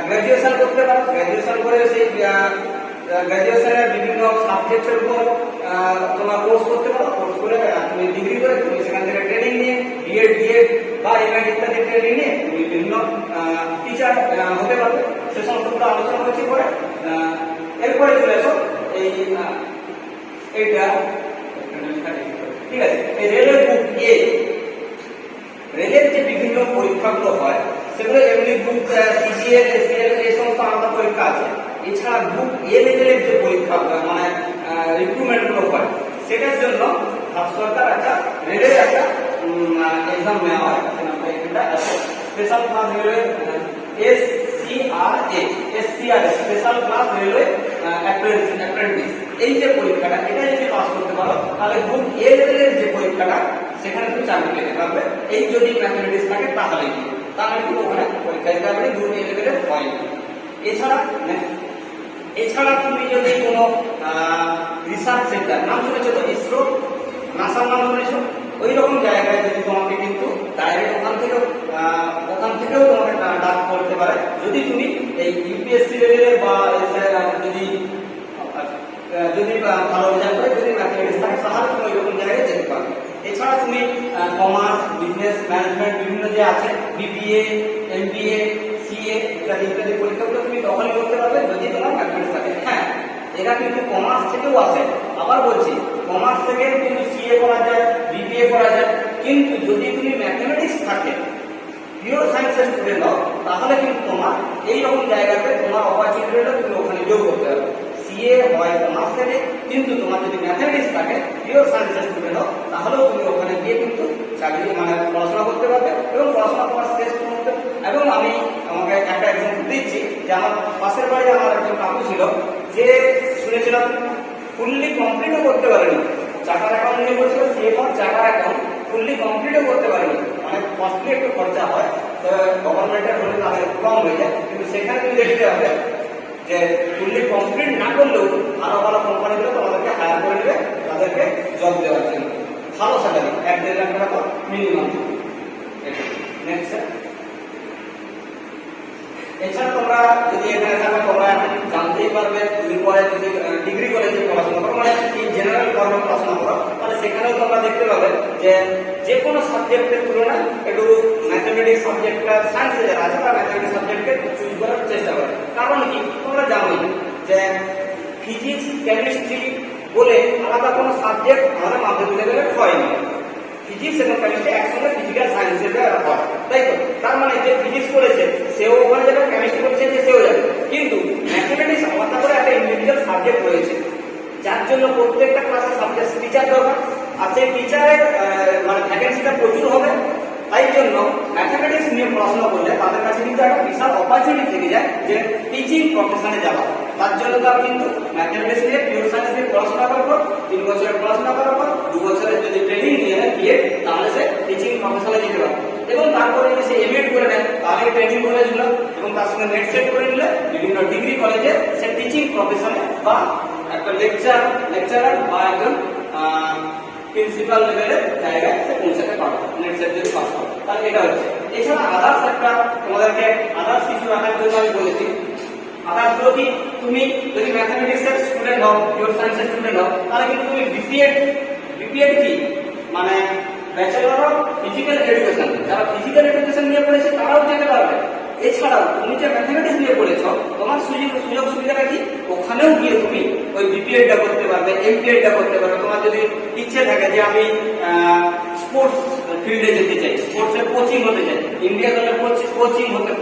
গ্রাজুয়েশন করতে পারো, গ্রাজুয়েশন করে সেই গ্র্যাজুয়েশনের বিভিন্ন সাবজেক্টের উপর তোমার কোর্স করতে পারো, কোর্স করে তুমি ডিগ্রি করে তুমি সেখান থেকে ট্রেনিং নিয়ে বিএড বা এমএড ইত্যাদি ট্রেনিং নিয়ে তুমি বিভিন্ন টিচার হতে পারবে। সে সমস্ত আলোচনা করছি পরে। এরপরে চলে এসো এইটা ঠিক আছে, এই রেলের বুক এ, রেলের যে বিভিন্ন পরীক্ষাগুলো হয় সেগুলো এমনি বুক সিজিএল এসিএল এই সমস্ত আলাদা পরীক্ষা আছে। এছাড়া বুক এ লেভেলের যে পরীক্ষা মানে রিক্রুটমেন্ট গুলো হয় সেটার জন্য ভারত সরকার একটা রেলের একটা এক্সাম নেওয়া হয়, special class railway SCRA special class railway apprentice. এই যে পরীক্ষাটা এটা যদি পাস করতে পারো তাহলে গ্রুপ এ লেভেলের যে পরীক্ষাটা সেখানে তুমি চাকরি পেতে পারবে। এই যদি ম্যাথমেটিক্স থাকে তাহলে কিন্তু ওখানে পরীক্ষা দিতে পারবে, গ্রুপ এ লেভেলের হয়। এছাড়া তুমি যদি কোনো রিসার্চ সেন্টার, নাম শুনেছো তো, ইসরো, নাসার নাম শুনেছো, ওই রকম জায়গায় যদি তোমাকে কিন্তু ডাইরেক্ট ওখান থেকেও তোমাকে ডাক করতে পারে। যদি তুমি এই ইউপিএসসি লেভেলের বা যদি ভালো রেজাল্ট করে, যদি ম্যাথমেটিক্স থাকে তাহলে তুমি ওই রকম জায়গায় যেতে পারবে। এছাড়া তুমি কমার্স, বিজনেস ম্যানেজমেন্ট বিভিন্ন যে আছে বিবিএ, এমবিএ, সিএ ইত্যাদি পরীক্ষাগুলো তুমি তখনই করতে পারবে যদি তোমার ম্যাথমেটিক্স থাকে। হ্যাঁ, এরা কিন্তু কমার্স থেকেও আসে। আবার বলছি, কমার্স থেকে কিন্তু সিএ করা যায়, বিবিএ করা যায়, কিন্তু যদি তুমি ম্যাথমেটিক্স থাকে, পিওর সায়েন্সের স্টুডেন্ট হও, তাহলে কিন্তু তোমার এই রকম জায়গাতে তোমার অপরচুনিটিটা তুমি ওখানে যোগ করতে পারবে। সিএ হয় কমার্স থেকে, কিন্তু তোমার যদি ম্যাথমেটিক্স থাকে, পিওর সায়েন্সের স্টুডেন্ট হও, তাহলেও তুমি ওখানে গিয়ে কিন্তু চাকরি মানে পড়াশোনা করতে পারবে এবং পড়াশোনা করার শেষ করতে। এবং আমি আমাকে একটা এক্সাম্পল দিচ্ছি যে আমার পাশের বাড়ি আমার একজন কাকু ছিল, যে শুনেছিলাম ফুললি কমপ্লিটও করতে পারেনি, চার্টার অ্যাকাউন্ট নিয়ে বলছিল, সে ফর চার্টার অ্যাকাউন্ট ফুললি কমপ্লিটও করতে পারেনি। মানে কস্টলি একটু খরচা হয়, গভর্নমেন্টের হলে তাদের কম হয়ে যায়, কিন্তু সেখানে তুমি দেখতে হবে যে ফুললি কমপ্লিট না করলেও ভালো ভালো কোম্পানিগুলো তোমাদেরকে হায়ার করে নেবে, তাদেরকে জব দেওয়ার জন্য। ভালো স্যালারি, 1-1.5 লাখ টাকা মিনিমাম। নেক্সট, এছাড়া তোমরা যদি এখানে থাকো তোমরা জানতেই পারবে, তুমি পরে যদি ডিগ্রি কলেজে পড়াশোনা করো, মানে জেনারেল ফর্মে পড়াশোনা করো, তাহলে সেখানেও তোমরা দেখতে পাবে যে কোনো সাবজেক্টের তুলনায় একটু ম্যাথমেটিক্স সাবজেক্টটা সায়েন্সে যারা আছে তারা ম্যাথমেটিক্স সাবজেক্টকে চুজ করার চেষ্টা করে। কারণ কি, তোমরা জানোই যে ফিজিক্স, কেমিস্ট্রি বলে আলাদা কোনো সাবজেক্ট আমাদের মাধ্যমিক লেভেলে হয়নি। ফিজিক্স এবং কেমিস্ট্রি একসঙ্গে ফিজিক্যাল সায়েন্সের হয়, তাই তো? তার মানে যে ফিজিক্স করেছে সেও ওখানে যাবে, কেমিস্ট্রি করেছে যে সেও যাবে। কিন্তু ম্যাথমেটিক্স আলাদা করে একটা ইন্ডিভিজুয়াল সাবজেক্ট রয়েছে, যার জন্য প্রত্যেকটা ক্লাসে সাবজেক্ট টিচার দরকার, আর সেই টিচারের মানে ভ্যাকেন্সিটা প্রচুর হবে। তাই জন্য ম্যাথমেটিক্স নিয়ে পড়াশোনা করলে তাদের কাছে কিন্তু একটা বিশাল অপরচুনিটি থেকে যায় যে টিচিং প্রফেশনে যাওয়া। তার জন্য তার কিন্তু ম্যাথমেটিক্স নিয়ে পিওর সায়েন্স নিয়ে পড়াশোনা করার পর 3 বছরের পড়াশোনা করার পর 2 বছরের যদি ট্রেনিং নিয়ে গিয়ে তাহলে সে টিচিং প্রফেশনে যেতে পারে। এবং তারপরে যদি সে এমএড করে নেয় তাহলে ট্রেনিং কলেজগুলো এবং তার সঙ্গে নেট সেট করে নিলে বিভিন্ন ডিগ্রি কলেজে সে টিচিং প্রফেশনে বা একটা লেকচারার বা একজন প্রিন্সিপাল লেভেলের জায়গায় সে পৌঁছাতে পারবে নেট সেট যদি পাস করে। তাহলে এটা হচ্ছে। এছাড়া আদার্স একটা তোমাদেরকে আদার্স কিছু রাখার জন্য আমি বলেছি। আদার্স গুলো কি, তুমি যদি ম্যাথমেটিক্সের স্টুডেন্ট হও, পিওর সায়েন্সের স্টুডেন্ট হও, তাহলে কিন্তু তুমি বিপিএড কি মানে ব্যাচেলর অফ ফিজিক্যাল এডুকেশন, যারা ফিজিক্যাল এডুকেশন নিয়ে পড়েছে তারাও যেতে পারবে। এছাড়াও তুমি যে ম্যাথমেটিক্স নিয়ে পড়েছ, তোমার সুযোগ সুবিধাটা কি, ওখানেও গিয়ে তুমি ওই বিপিএডটা করতে পারবে, এমপিএডটা করতে পারবে। তোমার যদি ইচ্ছে থাকে যে আমি স্পোর্টস ফিল্ডে যেতে চাই, স্পোর্টসের কোচিং হতে চাই, ইন্ডিয়া দলের কোচিং হতে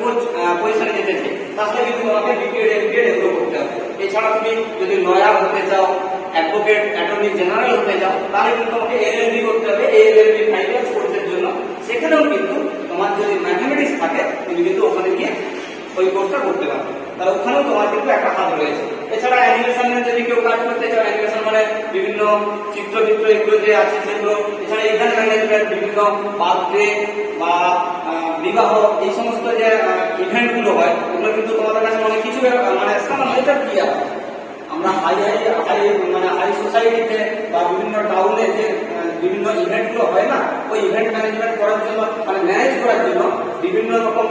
পজিশনে যেতে চাই, তাহলে কিন্তু তোমাকে বিপিএড এমপিএড এগুলো করতে হবে। এছাড়া তুমি যদি লয়ার হতে চাও, অ্যাডভোকেট, অ্যাটর্নি জেনারেল হতে চাও, তাহলে কিন্তু তোমাকে এলএলবি করতে হবে, এলএলবি 5 ইয়ার্স কোর্সের জন্য। সেখানেও কিন্তু তোমার যদি ম্যাথমেটিক্স থাকে তুমি কিন্তু ওখানে গিয়ে ওই কোর্সটা করতে পারবে, তাহলে ওখানেও তোমার কিন্তু একটা হাত রয়েছে। এছাড়া অ্যানিমেশনে যদি কেউ কাজ করতে চাও, অ্যানিমেশন মানে বিভিন্ন চিত্র এগুলো যে আছে সেগুলো, এছাড়া ইভেন্ট ম্যানেজমেন্ট, বিভিন্ন বার্থডে বা বিবাহ, এই সমস্ত যে ইভেন্টগুলো হয় ওগুলো কিন্তু তোমাদের কাছে অনেক কিছু মানে সামান্য এটা কি আমরা হাই সোসাইটিতে বা বিভিন্ন টাউনে যে বিভিন্ন ইভেন্টগুলো হয় না, ওই ইভেন্ট ম্যানেজমেন্ট করার জন্য মানে ম্যানেজ করার জন্য বিভিন্ন রকম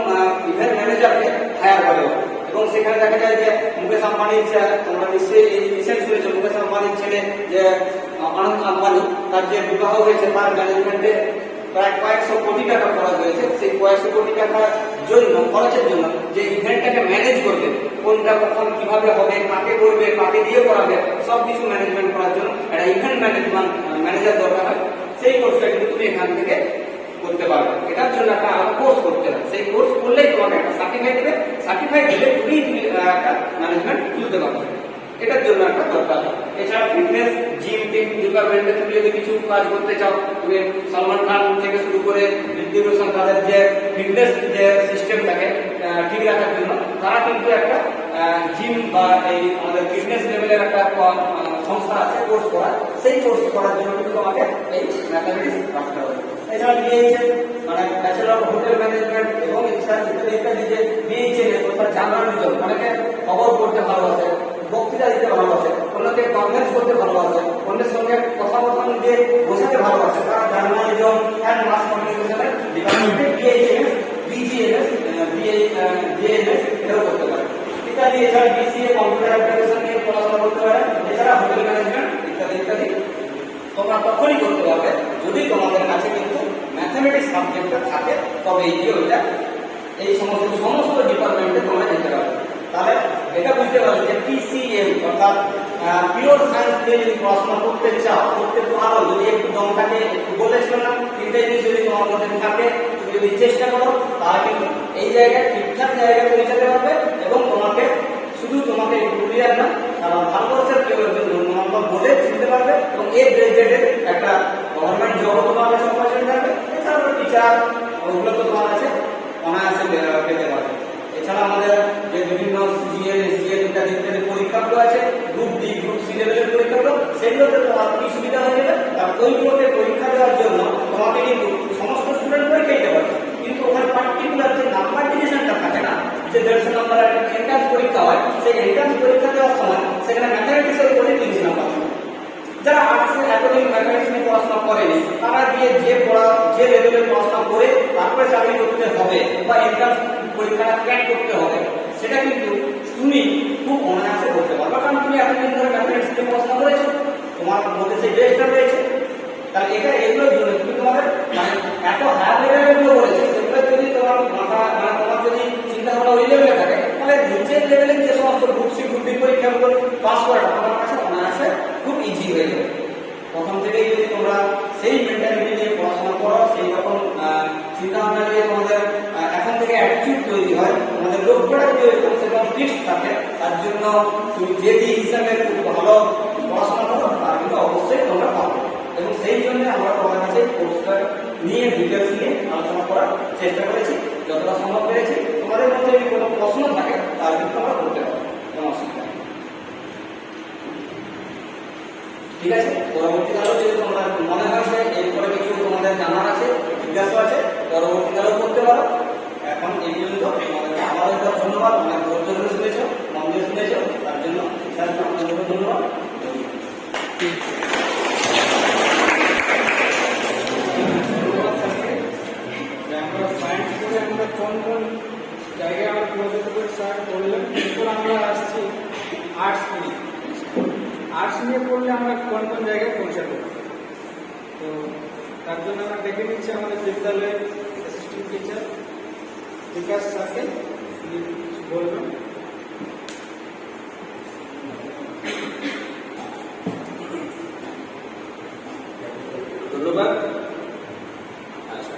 ইভেন্ট ম্যানেজারকে হায়ার করে। এবং সেখানে দেখা যায় যে মুকেশ আম্বানির তোমরা নিশ্চয়ই এই রিসেন্ট শুনেছো মুকেশ আম্বানির ছেলে যে অনন্ত আম্বানি, তার যে বিবাহ হয়েছে তার ম্যানেজমেন্টে প্রায় কয়েকশো কোটি টাকা খরচ হয়েছে। সেই কয়েকশো কোটি টাকার জন্য খরচের জন্য যে ইভেন্টটাকে ম্যানেজ করবে, কোনটা কখন কিভাবে হবে, কাকে করবে, কাকে দিয়ে করাবে, সব কিছু ম্যানেজমেন্ট করার জন্য একটা ইভেন্ট ম্যানেজার দরকার হয়। সেই কোর্সটা কিন্তু তুমি এখান থেকে করতে পারবে। এটার জন্য একটা আলাদা কোর্স করতে হবে। সেই কোর্স করলেই তোমাকে একটা সার্টিফাইড দেবে, সার্টিফাইড দিলে তুমি একটা ম্যানেজমেন্ট তুলতে পারবে। এটার জন্য একটা দরকার। এছাড়া ফিটনেস জিম টিম ডিপার্টমেন্টে তুমি যদি কিছু কাজ করতে চাও, তুমি সলমান খান থেকে শুরু করে ঋত্বিক রোশন তাদের যে ফিটনেস যে সিস্টেমটাকে ঠিক রাখার জন্য তারা কিন্তু একটা জিম বা এই আমাদের ফিটনেস লেভেলের একটা সংস্থা আছে কোর্স করা। সেই কোর্স করার জন্য কিন্তু তোমাকে এই ম্যাথমেটিক্স রাখতে হবে। এছাড়া বিএইচএম মানে ব্যাচেলর অফ হোটেল ম্যানেজমেন্ট এবং ইত্যাদি যে বিএইচএম অর্থাৎ জার্নালিজম, অনেকে খবর পড়তে ভালোবাসে, বক্তৃতা দিতে ভালোবাসে, অন্যকে কনভিন্স করতে ভালোবাসে, অন্যের সঙ্গে কথাবার্তা দিয়ে বোঝাতে ভালোবাসে, তারা জার্নালিজম অ্যান্ড মাস কমিউনিকেশনের ডিপার্টমেন্টে বিএইচএমএস, বিজিএমএস, বিএএমএস এটাও করতে পারে ইত্যাদি। এছাড়া বিসিএ কম্পিউটার অ্যাপ্লিকেশন নিয়ে পড়াশোনা করতে পারে। এছাড়া হোটেল ম্যানেজমেন্ট ইত্যাদি ইত্যাদি তোমরা তখনই করতে পারবে যদি তোমাদের কাছে কিন্তু ম্যাথমেটিক্স সাবজেক্টটা থাকে, তবে গিয়ে ওইটা এই সমস্ত ডিপার্টমেন্টে তোমরা যেতে পারবে। তাহলে এটা বুঝতে পারবে যে পিসিএম অর্থাৎ পিওর সায়েন্স নিয়ে যদি পড়াশোনা করতে চাও, করতে পারো, যদি একটু দম থাকে, একটু বলেছিল না তিনটা জিনিস যদি তোমার মধ্যে থাকে, তুমি যদি চেষ্টা করো, তাহলে কিন্তু এই জায়গায় ঠিকঠাক জায়গায় পৌঁছাতে পারবে। এবং তোমাকে শুধু তোমাকে ক্লিয়ার না, ভারতবর্ষের কেউ একজন নম্বর বলে চিনতে পারবে এবং এই গ্রেজুয়েটের একটা গভর্নমেন্ট জবও তোমার কাছে অপরচুনিটি থাকবে। এছাড়া টিচার ওগুলো তো তোমার কাছে অনায়াসে পেতে পারবে। এছাড়া আমাদের যে বিভিন্ন সিজিএল এসজিএল ইত্যাদি ইত্যাদি পরীক্ষাগুলো আছে, গ্রুপ ডি গ্রুপ সি লেভেলের পরীক্ষাগুলো, সেগুলোতে তোমার কি সুবিধা হয়ে যাবে, কারণ ওইগুলোতে পরীক্ষা দেওয়ার জন্য তোমাকে কিন্তু সমস্ত স্টুডেন্ট পরীক্ষা দিতে পারবে, কিন্তু ওখানে পার্টিকুলার যে নাম্বার ডিভিশনটা থাকে না, যে 150 নাম্বারের এন্ট্রান্স পরীক্ষা হয়, সেই এন্ট্রান্স পরীক্ষা দেওয়ার সময় সেখানে ম্যাথমেটিক্সের উপরে 30 নাম্বার। যারা আর্টসে এতদিন ম্যাথমেটিক্স নিয়ে পড়াশোনা করেনি, তারা গিয়ে যে লেভেলের পড়াশোনা করে তারপরে চাকরি করতে হবে বা এন্ট্রান্স পরীক্ষাটা ক্র্যাক করতে হবে, সেটা কিন্তু তুমি খুব অনায়াসে করতে পারবে, কারণ তুমি এতদিন ধরে ম্যাথমেটিক্স নিয়ে পড়াশোনা করেছো, তোমার মধ্যে সেই বেসটা রয়েছে। তাহলে এটা এগুলোর জন্য তুমি তোমাদের মানে এত হায়ার লেভেলের গুলো বলেছে, সেগুলো যদি তোমার মাথা মানে তোমার যদি চিন্তা ভাবনা ওই লেভেলে থাকে, তাহলে নিচের লেভেলের যে সমস্ত গ্রুপ সি গ্রুপ ডি পরীক্ষাগুলো পাস করাটা তোমার কাছে অনায়াসে খুব ইজি হয়ে যাবে। প্রথম থেকেই যদি তোমরা সেই মেন্টালিটি নিয়ে পড়াশোনা করো, সেই রকম চিন্তা ভাবনা নিয়ে তোমাদের এখন থেকে অ্যাটিটিউড তৈরি হয়, তোমাদের লক্ষ্যটা যদি এরকম সেরকম ফিক্সড থাকে, তার জন্য তুমি যে হিসাবে খুব ভালো পড়াশোনা করো তার কিন্তু অবশ্যই তোমরা পাবে। এবং সেই জন্য আমরা তোমাদের কাছে কোর্সটা নিয়ে ডিটেলস নিয়ে আলোচনা করার চেষ্টা করেছি, যতটা সম্ভব পেরেছি। তোমাদের মধ্যে যদি কোনো প্রশ্ন থাকে তার কিন্তু আমরা করতে পারবো, কোনো অসুবিধা নেই। ঠিক আছে, পরবর্তীকালেও যদি তোমার মনে হয় যে এরপরে কিছু তোমাদের জানার আছে, জিজ্ঞাসা আছে, পরবর্তীকালেও করতে পারো। এখন এই পর্যন্ত আমাদের ধন্যবাদ, অনেক ধৈর্য ধরে শুনেছ, মন দিয়ে শুনেছ, তার জন্য আপনাদের ধন্যবাদ। আমরা সায়েন্স পড়ে আমরা কোন কোন জায়গায় আমরা পৌঁছাতে পারি স্যার বললেন। এরপর আমরা আসছি আর্টস নিয়ে। আর্টস নিয়ে পড়লে আমরা কোন কোন জায়গায় পৌঁছাতে পারি, তো তার জন্য আমরা ডেকে নিচ্ছি আমাদের বিদ্যালয়ের অ্যাসিস্ট্যান্ট টিচার বিকাশ স্যারকে, বলবেন। ধন্যবাদ। আচ্ছা,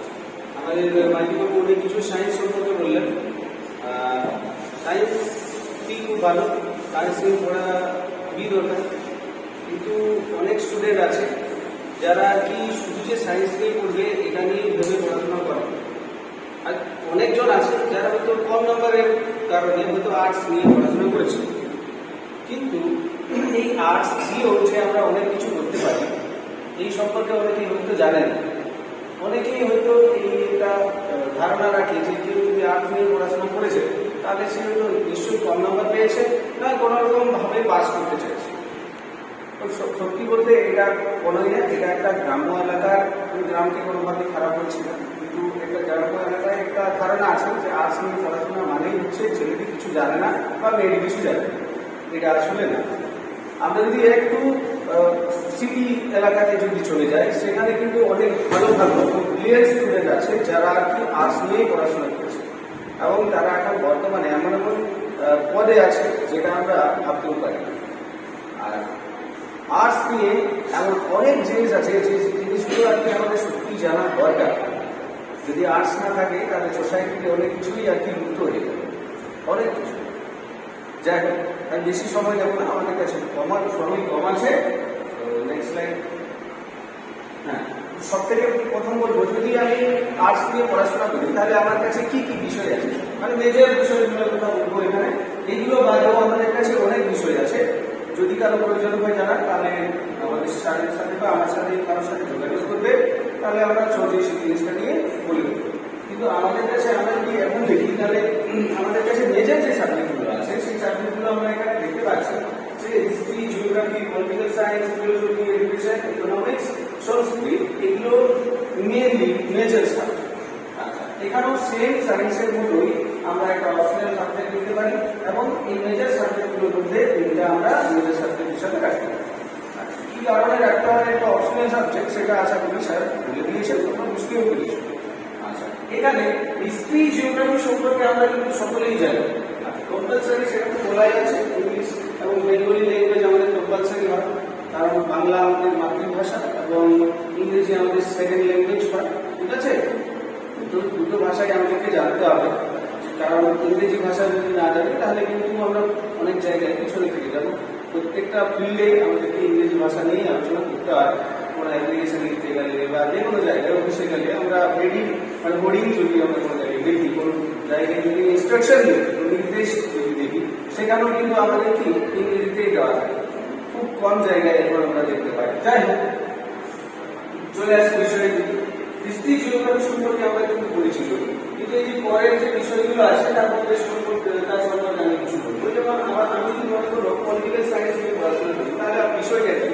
আমাদের মাধ্যমিক বোর্ডে কিছু সায়েন্স সম্পর্কে বললেন। সায়েন্স কি খুব ভালো, সায়েন্স নিয়ে পড়া খুবই দরকার, কিন্তু অনেক স্টুডেন্ট আছে যারা কি শুধু যে সায়েন্স নিয়ে পড়বে এটা নিয়ে ভেবে পড়াশোনা করে, আর অনেকজন আছে যারা হয়তো কম নম্বরের কারণে হয়তো আর্টস নিয়ে পড়াশোনা করেছে, কিন্তু এই আর্টস দিয়েও যে আমরা অনেক কিছু করতে পারি এই সম্পর্কে অনেকেই হয়তো জানেন। অনেকেই হয়তো এইটা ধারণা রাখে যে কেউ যদি আর্টস নিয়ে পড়াশোনা করেছে তাহলে সে হয়তো নিশ্চয়ই কম নম্বর পেয়েছে, না কোনো রকমভাবে পাস করতে চাইছে। সত্যি বলতে এটা কোনোই না, এটা একটা গ্রাম্য এলাকার, গ্রামকে কোনোভাবে খারাপ হচ্ছে না, কিন্তু একটা গ্রাম্য এলাকায় একটা ধারণা আছে যে আর্টস নিয়ে পড়াশোনা মানেই হচ্ছে ছেলেটি কিছু জানে না বা মেয়েটি কিছু জানে না, এটা আসলে না। আমরা যদি একটু সিটি এলাকাতে যদি চলে যাই, সেখানে কিন্তু অনেক ভালো ভালো ব্রিলিয়েন্ট স্টুডেন্ট আছে যারা আর কি আর্টস নিয়েই পড়াশোনা করছে, এবং তারা এখন বর্তমানে এমন এমন পদে আছে যেটা আমরা ভাবতেও পারি না। আর আর্টস নিয়ে এমন অনেক জিনিস আছে যে জিনিসগুলো আর কি আমাদের সত্যি জানা দরকার। যদি আর্টস না থাকে তাহলে সোসাইটিতে অনেক কিছুই আর কি লুপ্ত হয়ে যাবে, অনেক কিছু। যাই হোক, আমি বেশি সময় যাবো না, আমাদের কাছে সময় কম আছে। Next slide. হ্যাঁ, সব থেকে প্রথম বলবো, যদি আমি আর্টস নিয়ে পড়াশোনা করি তাহলে আমার কাছে কি কি বিষয় আছে, মানে মেজর বিষয়গুলোর কথা বলবো এখানে। এইগুলো বাদেও আমাদের কাছে অনেক বিষয় আছে। যদি কারো প্রয়োজন হয় জানার, তাহলে আমাদের স্যারের সাথে বা আমার সাথে কারোর সাথে যোগাযোগ করবে, তাহলে আমরা সহজে সেই জিনিসটা নিয়ে বলে দেবো। কিন্তু আমাদের কাছে আমরা যদি এখন দেখি, তাহলে আমাদের কাছে মেজর যে সাবজেক্টগুলো আছে সেই সাবজেক্টগুলো আমরা এখানে দেখতে পাচ্ছি, যে history, geography, political science, philosophy, education, economics, Sanskrit, এগুলো মেনলি মেজর সাবজেক্ট। এখানেও সেম সায়েন্সের মতোই আমরা একটা অপশনাল সাবজেক্ট নিতে পারি, এবং এই মেজর সাবজেক্টগুলোর মধ্যে তিনটা আমরা মেজর সাবজেক্ট হিসাবে রাখতে পারি। কি কারণে রাখতে হয় একটা অপশনাল সাবজেক্ট, সেটা আশা করি স্যার বলে দিয়েছেন, তোমরা বুঝতেও পেরেছো। আচ্ছা, এখানে হিস্ট্রি, জিওগ্রাফি সম্পর্কে আমরা কিন্তু সকলেই জানি, কম্পালসারি সেটা তো বলাই আছে। ইংলিশ এবং বেঙ্গলি ল্যাঙ্গুয়েজ আমাদের কম্পালসারি হয়, কারণ বাংলা আমাদের মাতৃভাষা এবং ইংরেজি আমাদের সেকেন্ড ল্যাঙ্গুয়েজ হয়, ঠিক আছে? দুটো ভাষাই আমাদেরকে জানতে হবে, কারণ ইংরেজি ভাষা যদি না জানি তাহলে কিন্তু আমরা অনেক জায়গায় পিছনে থেকে যাবো। প্রত্যেকটা ফিল্ডে আমাদেরকে ইংরেজি ভাষা নিয়েই আলোচনা করতে হয়। কোনো অ্যাপ্লিকেশন লিখতে গেলে বা যে কোনো জায়গায় অফিসে গেলে আমরা হোর্ডিং যদি আমরা কোনো জায়গায় দেখি, কোনো জায়গায় যদি ইনস্ট্রাকশন দিই, নির্দেশ যদি দেখি, সেখানেও কিন্তু আমাদের কি ইংরেজিতেই দেওয়া থাকে। খুব কম জায়গায় এখন আমরা দেখতে পাই। যাই হোক, চলে আসে বিষয়ে দিকে। হিস্ট্রি, জিওগ্রাফি সম্পর্কে আমরা কিন্তু পরিচিত, কিন্তু এই যে পরের যে বিষয়গুলো আছে তার মধ্যে তার সম্পর্কে আমি কিছু বলবো। যেমন আমি যদি মনে করো পলিটিক্যাল সায়েন্স নিয়ে পড়াশোনা করি, তাহলে বিষয়টা কি?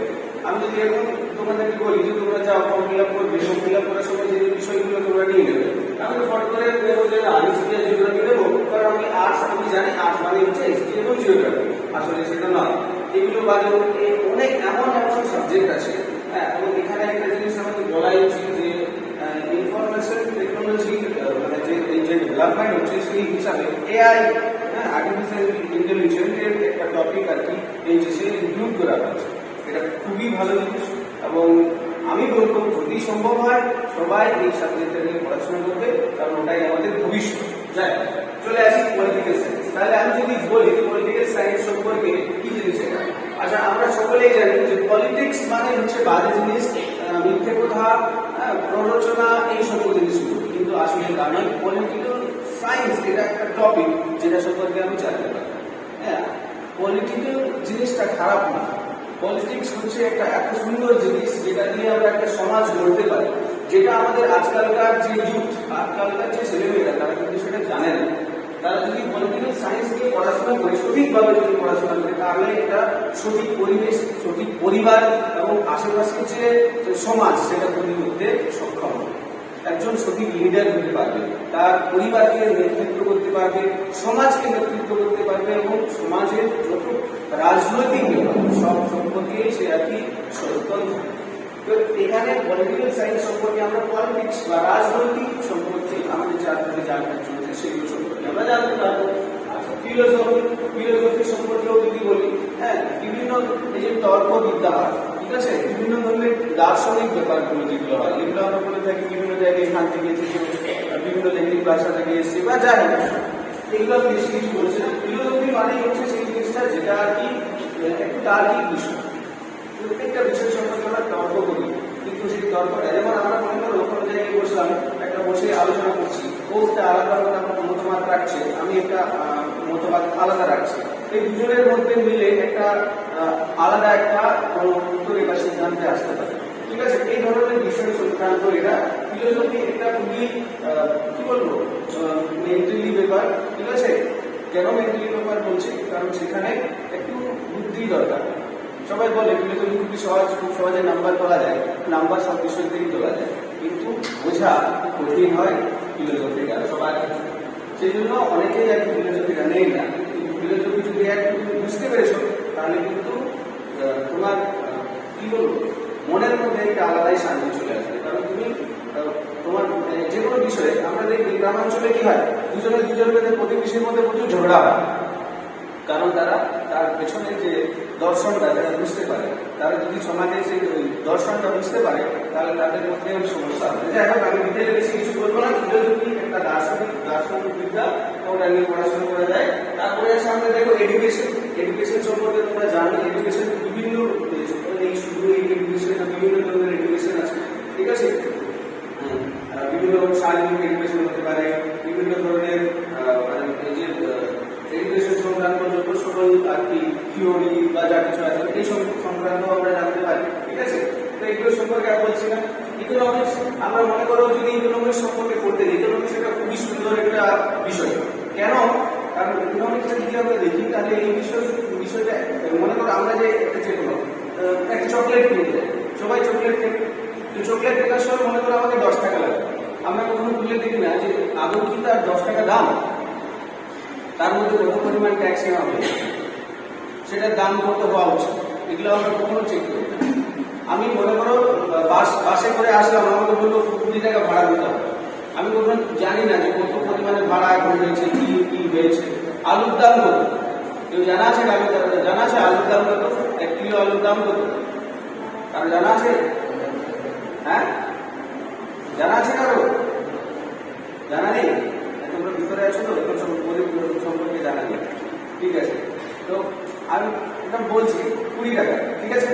আমি যদি এখন তোমাদেরকে বলি যে তোমরা যাও ফর্ম ফিল আপ করবে, ফর্ম ফিল আপ করার সময় যে বিষয়গুলো তোমরা নিয়ে নেবে, আমি তো ফট করে দেবো যে হিস্ট্রি আর জিওগ্রাফি নেবো, কারণ আমি আর্টস, আমি জানি আর্টস মানে হচ্ছে হিস্ট্রি এবং জিওগ্রাফি। আসলে সেটা নয়, এগুলো বাদেও অনেক এমন এমন সাবজেক্ট আছে। হ্যাঁ, এবং এখানে একটা জিনিস আমাকে বলাই উচিত যে ইনফরমেশন টেকনোলজি মানে যে ডেভেলপমেন্ট হচ্ছে সেই হিসাবে এআই, আর্টিফিশিয়াল ইন্টেলিজেন্সের একটা টপিক আর কি এই যে সে ইনক্লুড করা হয়েছে। এটা খুবই ভালো জিনিস, এবং আমি বলবো যদি সম্ভব হয় সবাই এই সাবজেক্টটা নিয়ে পড়াশোনা করবে, কারণ ওটাই আমাদের ভবিষ্যৎ। যাই, চলে আসি পলিটিক্যাল সায়েন্স। তাহলে আমি যদি বলি পলিটিক্যাল সায়েন্স সম্পর্কে কি জিনিস এটা? আচ্ছা, আমরা সকলেই জানি যে পলিটিক্স মানে হচ্ছে বাজে জিনিস, মিথ্যে কথা, প্ররোচনা, এই সকল জিনিসগুলো। কিন্তু আসলে তা নয়। পলিটিক্যাল সায়েন্স এটা একটা টপিক যেটা সম্পর্কে আমি জানতে পারি। হ্যাঁ, পলিটিক্যাল জিনিসটা খারাপ না। পলিটিক্স হচ্ছে একটা এত সুন্দর জিনিস যেটা দিয়ে আমরা একটা সমাজ গড়তে পারি, যেটা আমাদের আজকালকার যে ইউথ, আজকালকার যে ছেলেমেয়েরা, তারা কিন্তু সেটা জানে না। তারা যদি পলিটিক্যাল সায়েন্স নিয়ে পড়াশোনা করে, সঠিকভাবে যদি পড়াশোনা করে, তাহলে এটা সঠিক পরিবেশ, সঠিক পরিবার এবং আশেপাশের যে সমাজ সেটা তৈরি করতে সক্ষম হবে। একজন সঠিক লিডার হতে পারবে, তার পরিবারকে নেতৃত্ব করতে পারবে, সমাজকে নেতৃত্ব করতে পারবে, এবং সমাজের যত রাজনৈতিক ব্যাপার সব সম্পর্কে সে আর কি সচেতন থাকে। তো এখানে পলিটিক্যাল সায়েন্স সম্পর্কে আমরা পলিটিক্স বা রাজনৈতিক সম্পর্কে আমাদের চারপাশে জানতে চলছে সেগুলো সম্পর্কে আমরা জানতে পারবো। আচ্ছা, ফিলোসফি সম্পর্কেও যদি বলি, হ্যাঁ, বিভিন্ন এই যে তর্কবিদ্যা হয়, ঠিক আছে, বিভিন্ন ধরনের দার্শনিক ব্যাপারগুলো যেগুলো হয়, এগুলো আমরা বলে থাকি বিভিন্ন জায়গায় এখান থেকে এসেছে, বিভিন্ন ল্যাঙ্গুয়েজ ভাষা থেকে এসেছে বা যাই হোক, এগুলো বেশি কিছু বলছে। ফিলোসফি মানে হচ্ছে সেই জিনিসটা যেটা আর কি একটু তার্কিক বিষয়। প্রত্যেকটা বিষয় সম্পর্কে আমরা তর্ক করি, কিন্তু সেই তর্কটা, যেমন আমরা মনে করো কোনো জায়গায় বসলাম, একটা বসে আলোচনা করছি, ও একটা আলাদা আলাদা মতামত রাখছে, আমি একটা মতবাদ আলাদা রাখছি, এই দুজনের মধ্যে মিলে একটা আলাদা একটা উত্তরে বা সিদ্ধান্তে আসতে পারে, ঠিক আছে? এই ধরনের বিষয় সংক্রান্ত এরা ফিলোসফি একটা খুবই কি বলবো মেন্টালি ব্যাপার, ঠিক আছে? কেন মেন্টালি ব্যাপার বলছি? কারণ সেখানে একটু বুদ্ধি দরকার। সবাই বলে ফিলোসফি খুবই সহজ, খুব সহজে নাম্বার তোলা যায়, নাম্বার সব বিষয় থেকেই তোলা যায়, কিন্তু বোঝা কঠিন হয় ফিলোসফিটা। সবাই সেই জন্য অনেকেই আর কি ফিলোসফিটা নেই না। ফিলোসফি যদি একটু বুঝতে পেরেছো তাহলে কিন্তু তোমার কি বলবো মনের মধ্যে একটা আলাদাই শান্তি চলে আসবে। কারণ তুমি তোমার যে কোনো বিষয়ে আমরা দেখি গ্রামাঞ্চলে কি হয়, দুজনের প্রতিবেশীর মধ্যে প্রচুর ঝগড়া হয়, কারণ তার পেছনে যে দর্শনটা যারা বুঝতে পারে, তারা যদি সমাজে সেই দর্শনটা বুঝতে পারে তাহলে তাদের মধ্যে সমস্যা হবে। যাই হোক, আমি ডিটেলে বেশি কিছু বলবো না। ফিলোসফি একটা দার্শনিক বিদ্যা, ওটা নিয়ে পড়াশোনা করা যায়। তারপরে আসে আমরা দেখো এডুকেশন সম্পর্কে তোমরা জানো। এডুকেশন বিভিন্ন এই শুধু এই এডুকেশন, বিভিন্ন ধরনের এডুকেশন আছে, ঠিক আছে। বিভিন্ন শারীরিক এডুকেশন হতে পারে, বিভিন্ন ধরনের যে এডুকেশন সংক্রান্ত যত সকল আর কি থিওরি বা যা কিছু আছে এই সব সংক্রান্ত আমরা জানতে পারি, ঠিক আছে। তো এগুলো সম্পর্কে আর বলছি না। ইকোনমিক্স আমরা মনে করো যদি ইকোনমিক্স সম্পর্কে পড়তে যাই, ইকোনমিক্স একটা খুবই সুন্দর একটা বিষয়। কেন? কারণ ইকোনমিক্সটা যদি আমরা দেখি তাহলে এই বিষয়টা মনে করো আমরা যে একটা চকলেট কিনতে যাই, সবাই চকলেট কেনে। তো চকলেট কেনার সময় মনে করো আমাকে 10 টাকা লাগে। আমরা কখনো তুলে দেখি না যে আদৌ কি তার 10 টাকা দাম, তার মধ্যে কত পরিমাণ ট্যাক্স নেওয়া হবে, সেটার দাম কত হওয়া উচিত, এগুলো আমরা কখনো চেক করি না। আমি মনে করো বাসে করে আসলাম, আমাকে বললো 20 টাকা ভাড়া দিতে হবে। আমি কখনো জানি না যে কত পরিমাণে ভাড়া এখন হয়েছে, কি হয়েছে, আলুর দাম কত, কেউ জানা আছে? জানা আছে আলুর দাম কত? 1 কিলো আলুর দাম কত? কারো জানা আছে? হ্যাঁ, জানা আছে কারো? জানা নেই? তোমরা ভিতরে আছো তো, এখন সম্পর্কে জানা নেই, ঠিক আছে। তো আমি এটা বলছি 20 টাকা, ঠিক আছে।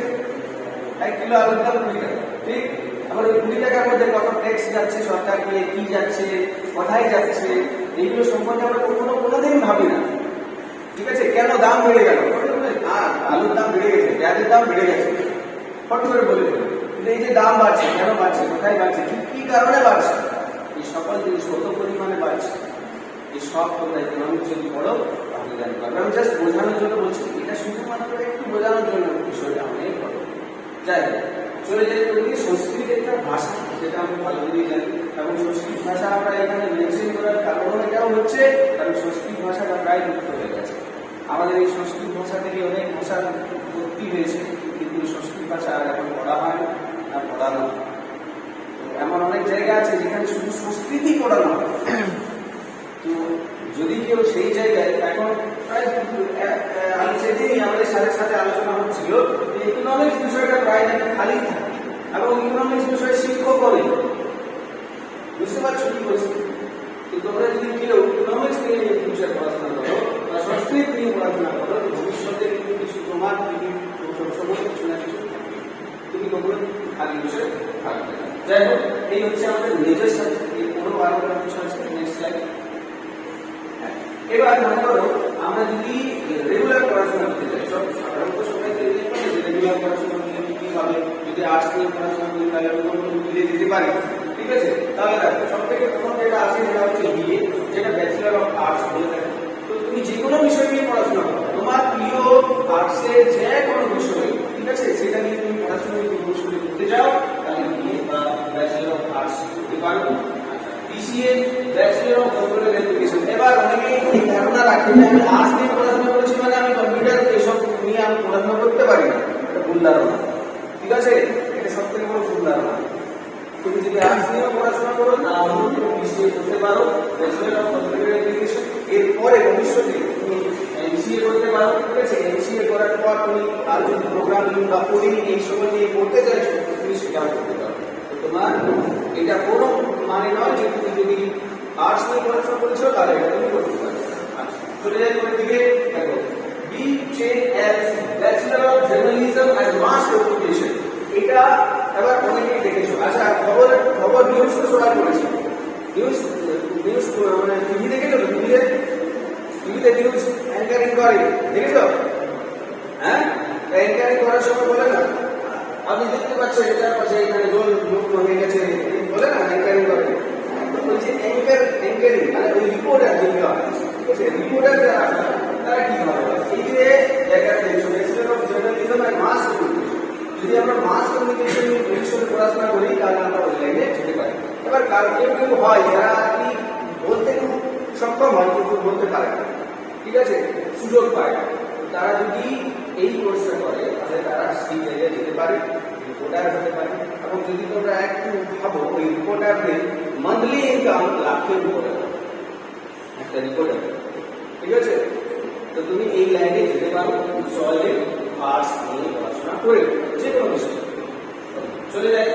1 কিলো আলুর দাম 20 টাকা, ঠিক। আবার ওই 20 টাকার মধ্যে কত ট্যাক্স যাচ্ছে সরকারকে, কি যাচ্ছে, কোথায় যাচ্ছে, এইগুলো সম্পর্কে আমরা কোনোদিন ভাবি না, ঠিক আছে। কেন দাম বেড়ে গেল? আলুর দাম বেড়ে গেছে, পেঁয়াজের দাম বেড়ে গেছে, ফট করে বলে দেবো। কিন্তু এই যে দাম বাড়ছে, কেন বাড়ছে, কোথায় বাড়ছে, কি কারণে বাড়ছে, এই সকল জিনিস কত পরিমাণে বাড়ছে, এই সব তোমরা ইকোনমিক্স যদি পড়ো তাহলে জানতে পারবে। আমি জাস্ট বোঝানোর জন্য বলছি, এটা শুধুমাত্র একটু বোঝানোর জন্য বিষয়টা অনেক বড়। যাই হোক, চলে যাই বলি সংস্কৃত একটা ভাষা, যেটা আমরা ভালো করেই জানি। এবং সংস্কৃত ভাষা আমরা এখানে মেনশন করার কারণ এটাও হচ্ছে কারণ সংস্কৃত ভাষাটা প্রায় লুপ্ত হয়ে গেছে। আমাদের এই সংস্কৃত ভাষা থেকে অনেক ভাষার উৎপত্তি হয়েছে, কিন্তু সংস্কৃত ভাষা আর এখন পড়া হয় না, পড়ানো হয়। এমন অনেক জায়গা আছে যেখানে শুধু সংস্কৃতই পড়ানো হয়। তো যদি কেউ সেই জায়গায় এখন প্রায় আমি সেদিনই আমাদের সাথে আলোচনা হচ্ছিল যে ইকোনমিক্স বিষয়টা প্রায় নাকি খালি থাকে, এবং ইকোনমিক্স বিষয়ে শিক্ষক বলে, বুঝতে পারছো কি বলছি? তো তোমরা যদি কেউ ইকোনমিক্স নিয়ে বিষয়ে পড়াশোনা করো বা সংস্কৃত নিয়ে পড়াশোনা করো, ভবিষ্যতে কিন্তু কিছু তোমার সময় কিছু না কিছু তুমি কখনো খালি বিষয় থাকবে না। যাই হোক, এই হচ্ছে আমাদের মেজর সাবজেক্ট। এই পুরো 12টা বিষয় আছে। Next slide. এবার মনে করো আমরা যদি রেগুলার পড়াশোনা করতে যাই, সব সাধারণত সবাই রেগুলার পড়াশোনা করলে কি হবে, যদি আর্টস নিয়ে পড়াশোনা করি তাহলে মিলে যেতে পারি, ঠিক আছে। তাহলে সব থেকে প্রথম যেটা আছে সেটা হচ্ছে বিএ, যেটা ব্যাচেলর অফ আর্টস বলে থাকে। তো তুমি যে কোনো বিষয় নিয়ে পড়াশোনা করো, তোমার প্রিয় আর্টসের যে কোনো বিষয়, ঠিক আছে, সেটা নিয়ে তুমি পড়াশোনা করতে যাও, তাহলে বিএ বা ব্যাচেলর অফ আর্টস করতে পারো। BCA bachelor of computer application. এবার অনেকেই এই ধারণা রাখে যে আমি আর্টস নিয়ে পড়াশোনা করেছি মানে আমি কম্পিউটার এসব নিয়ে আমি পড়াশোনা করতে পারি না, এটা ভুল ধারণা, ঠিক আছে। এটা সব থেকে বড় ভুল ধারণা। তুমি যদি আর্টস নিয়ে পড়াশোনা করো তাহলে তুমি বিসিএ করতে পারো, ব্যাচেলর অফ কম্পিউটার অ্যাপ্লিকেশন। এরপরে ভবিষ্যতে তুমি এমসিএ করতে পারো, ঠিক আছে। এমসিএ করার পর তুমি আর যদি প্রোগ্রামিং বা কোডিং এই সময় নিয়ে পড়তে চাইছো তুমি সেটাও করতে পারো। তোমার এটা কোনো মানে নয় যে তুমি যদি আর্টস নিয়ে পড়াশোনা করেছো তাহলে এটা তুমি করতে পারো। চলে যাই পরের দিকে, দেখো BJLC, bachelor of journalism and mass communication. এটা এবার অনেকেই দেখেছো। আচ্ছা, খবর নিউজ তো সবাই পড়েছে, নিউজ মানে টিভি দেখেছো তো? টিভিতে নিউজ অ্যাঙ্কারিং করে, দেখেছো? হ্যাঁ, অ্যাঙ্কারিং করার সময় বলে না আপনি দেখতে পাচ্ছেন এটার পাশে এখানে জল মুক্ত হয়ে গেছে, বলে না অ্যাঙ্কারিং করে। বলছে অ্যাঙ্কারিং মানে ওই রিপোর্টার যিনি হয়, ঠিক আছে, রিপোর্টার যারা তারা কি হবে, এই যে জায়গাতে bachelor of journalism and mass communication. যদি আমরা মাস কমিউনিকেশন নিয়ে ভবিষ্যতে পড়াশোনা করি তাহলে আমরা ওই লাইনে যেতে পারি। এবার কেউ হয় যারা কি বলতে খুব সক্ষম হয়, পারে, ঠিক আছে, সুযোগ পায়। তারা যদি এই কোর্সটা করে তাহলে তারা সেই জায়গায় যেতে পারে, রিপোর্টার হতে পারে। এবং যদি তোমরা একটু ভাবো ওই রিপোর্টারদের মান্থলি ইনকাম লাখের উপরে একটা রিপোর্টার, ঠিক আছে। তো তুমি এই লাইনে যেতে পারো সলিড আর্টস নিয়ে পড়াশোনা করে যে কোনো বিষয় চলে যায়।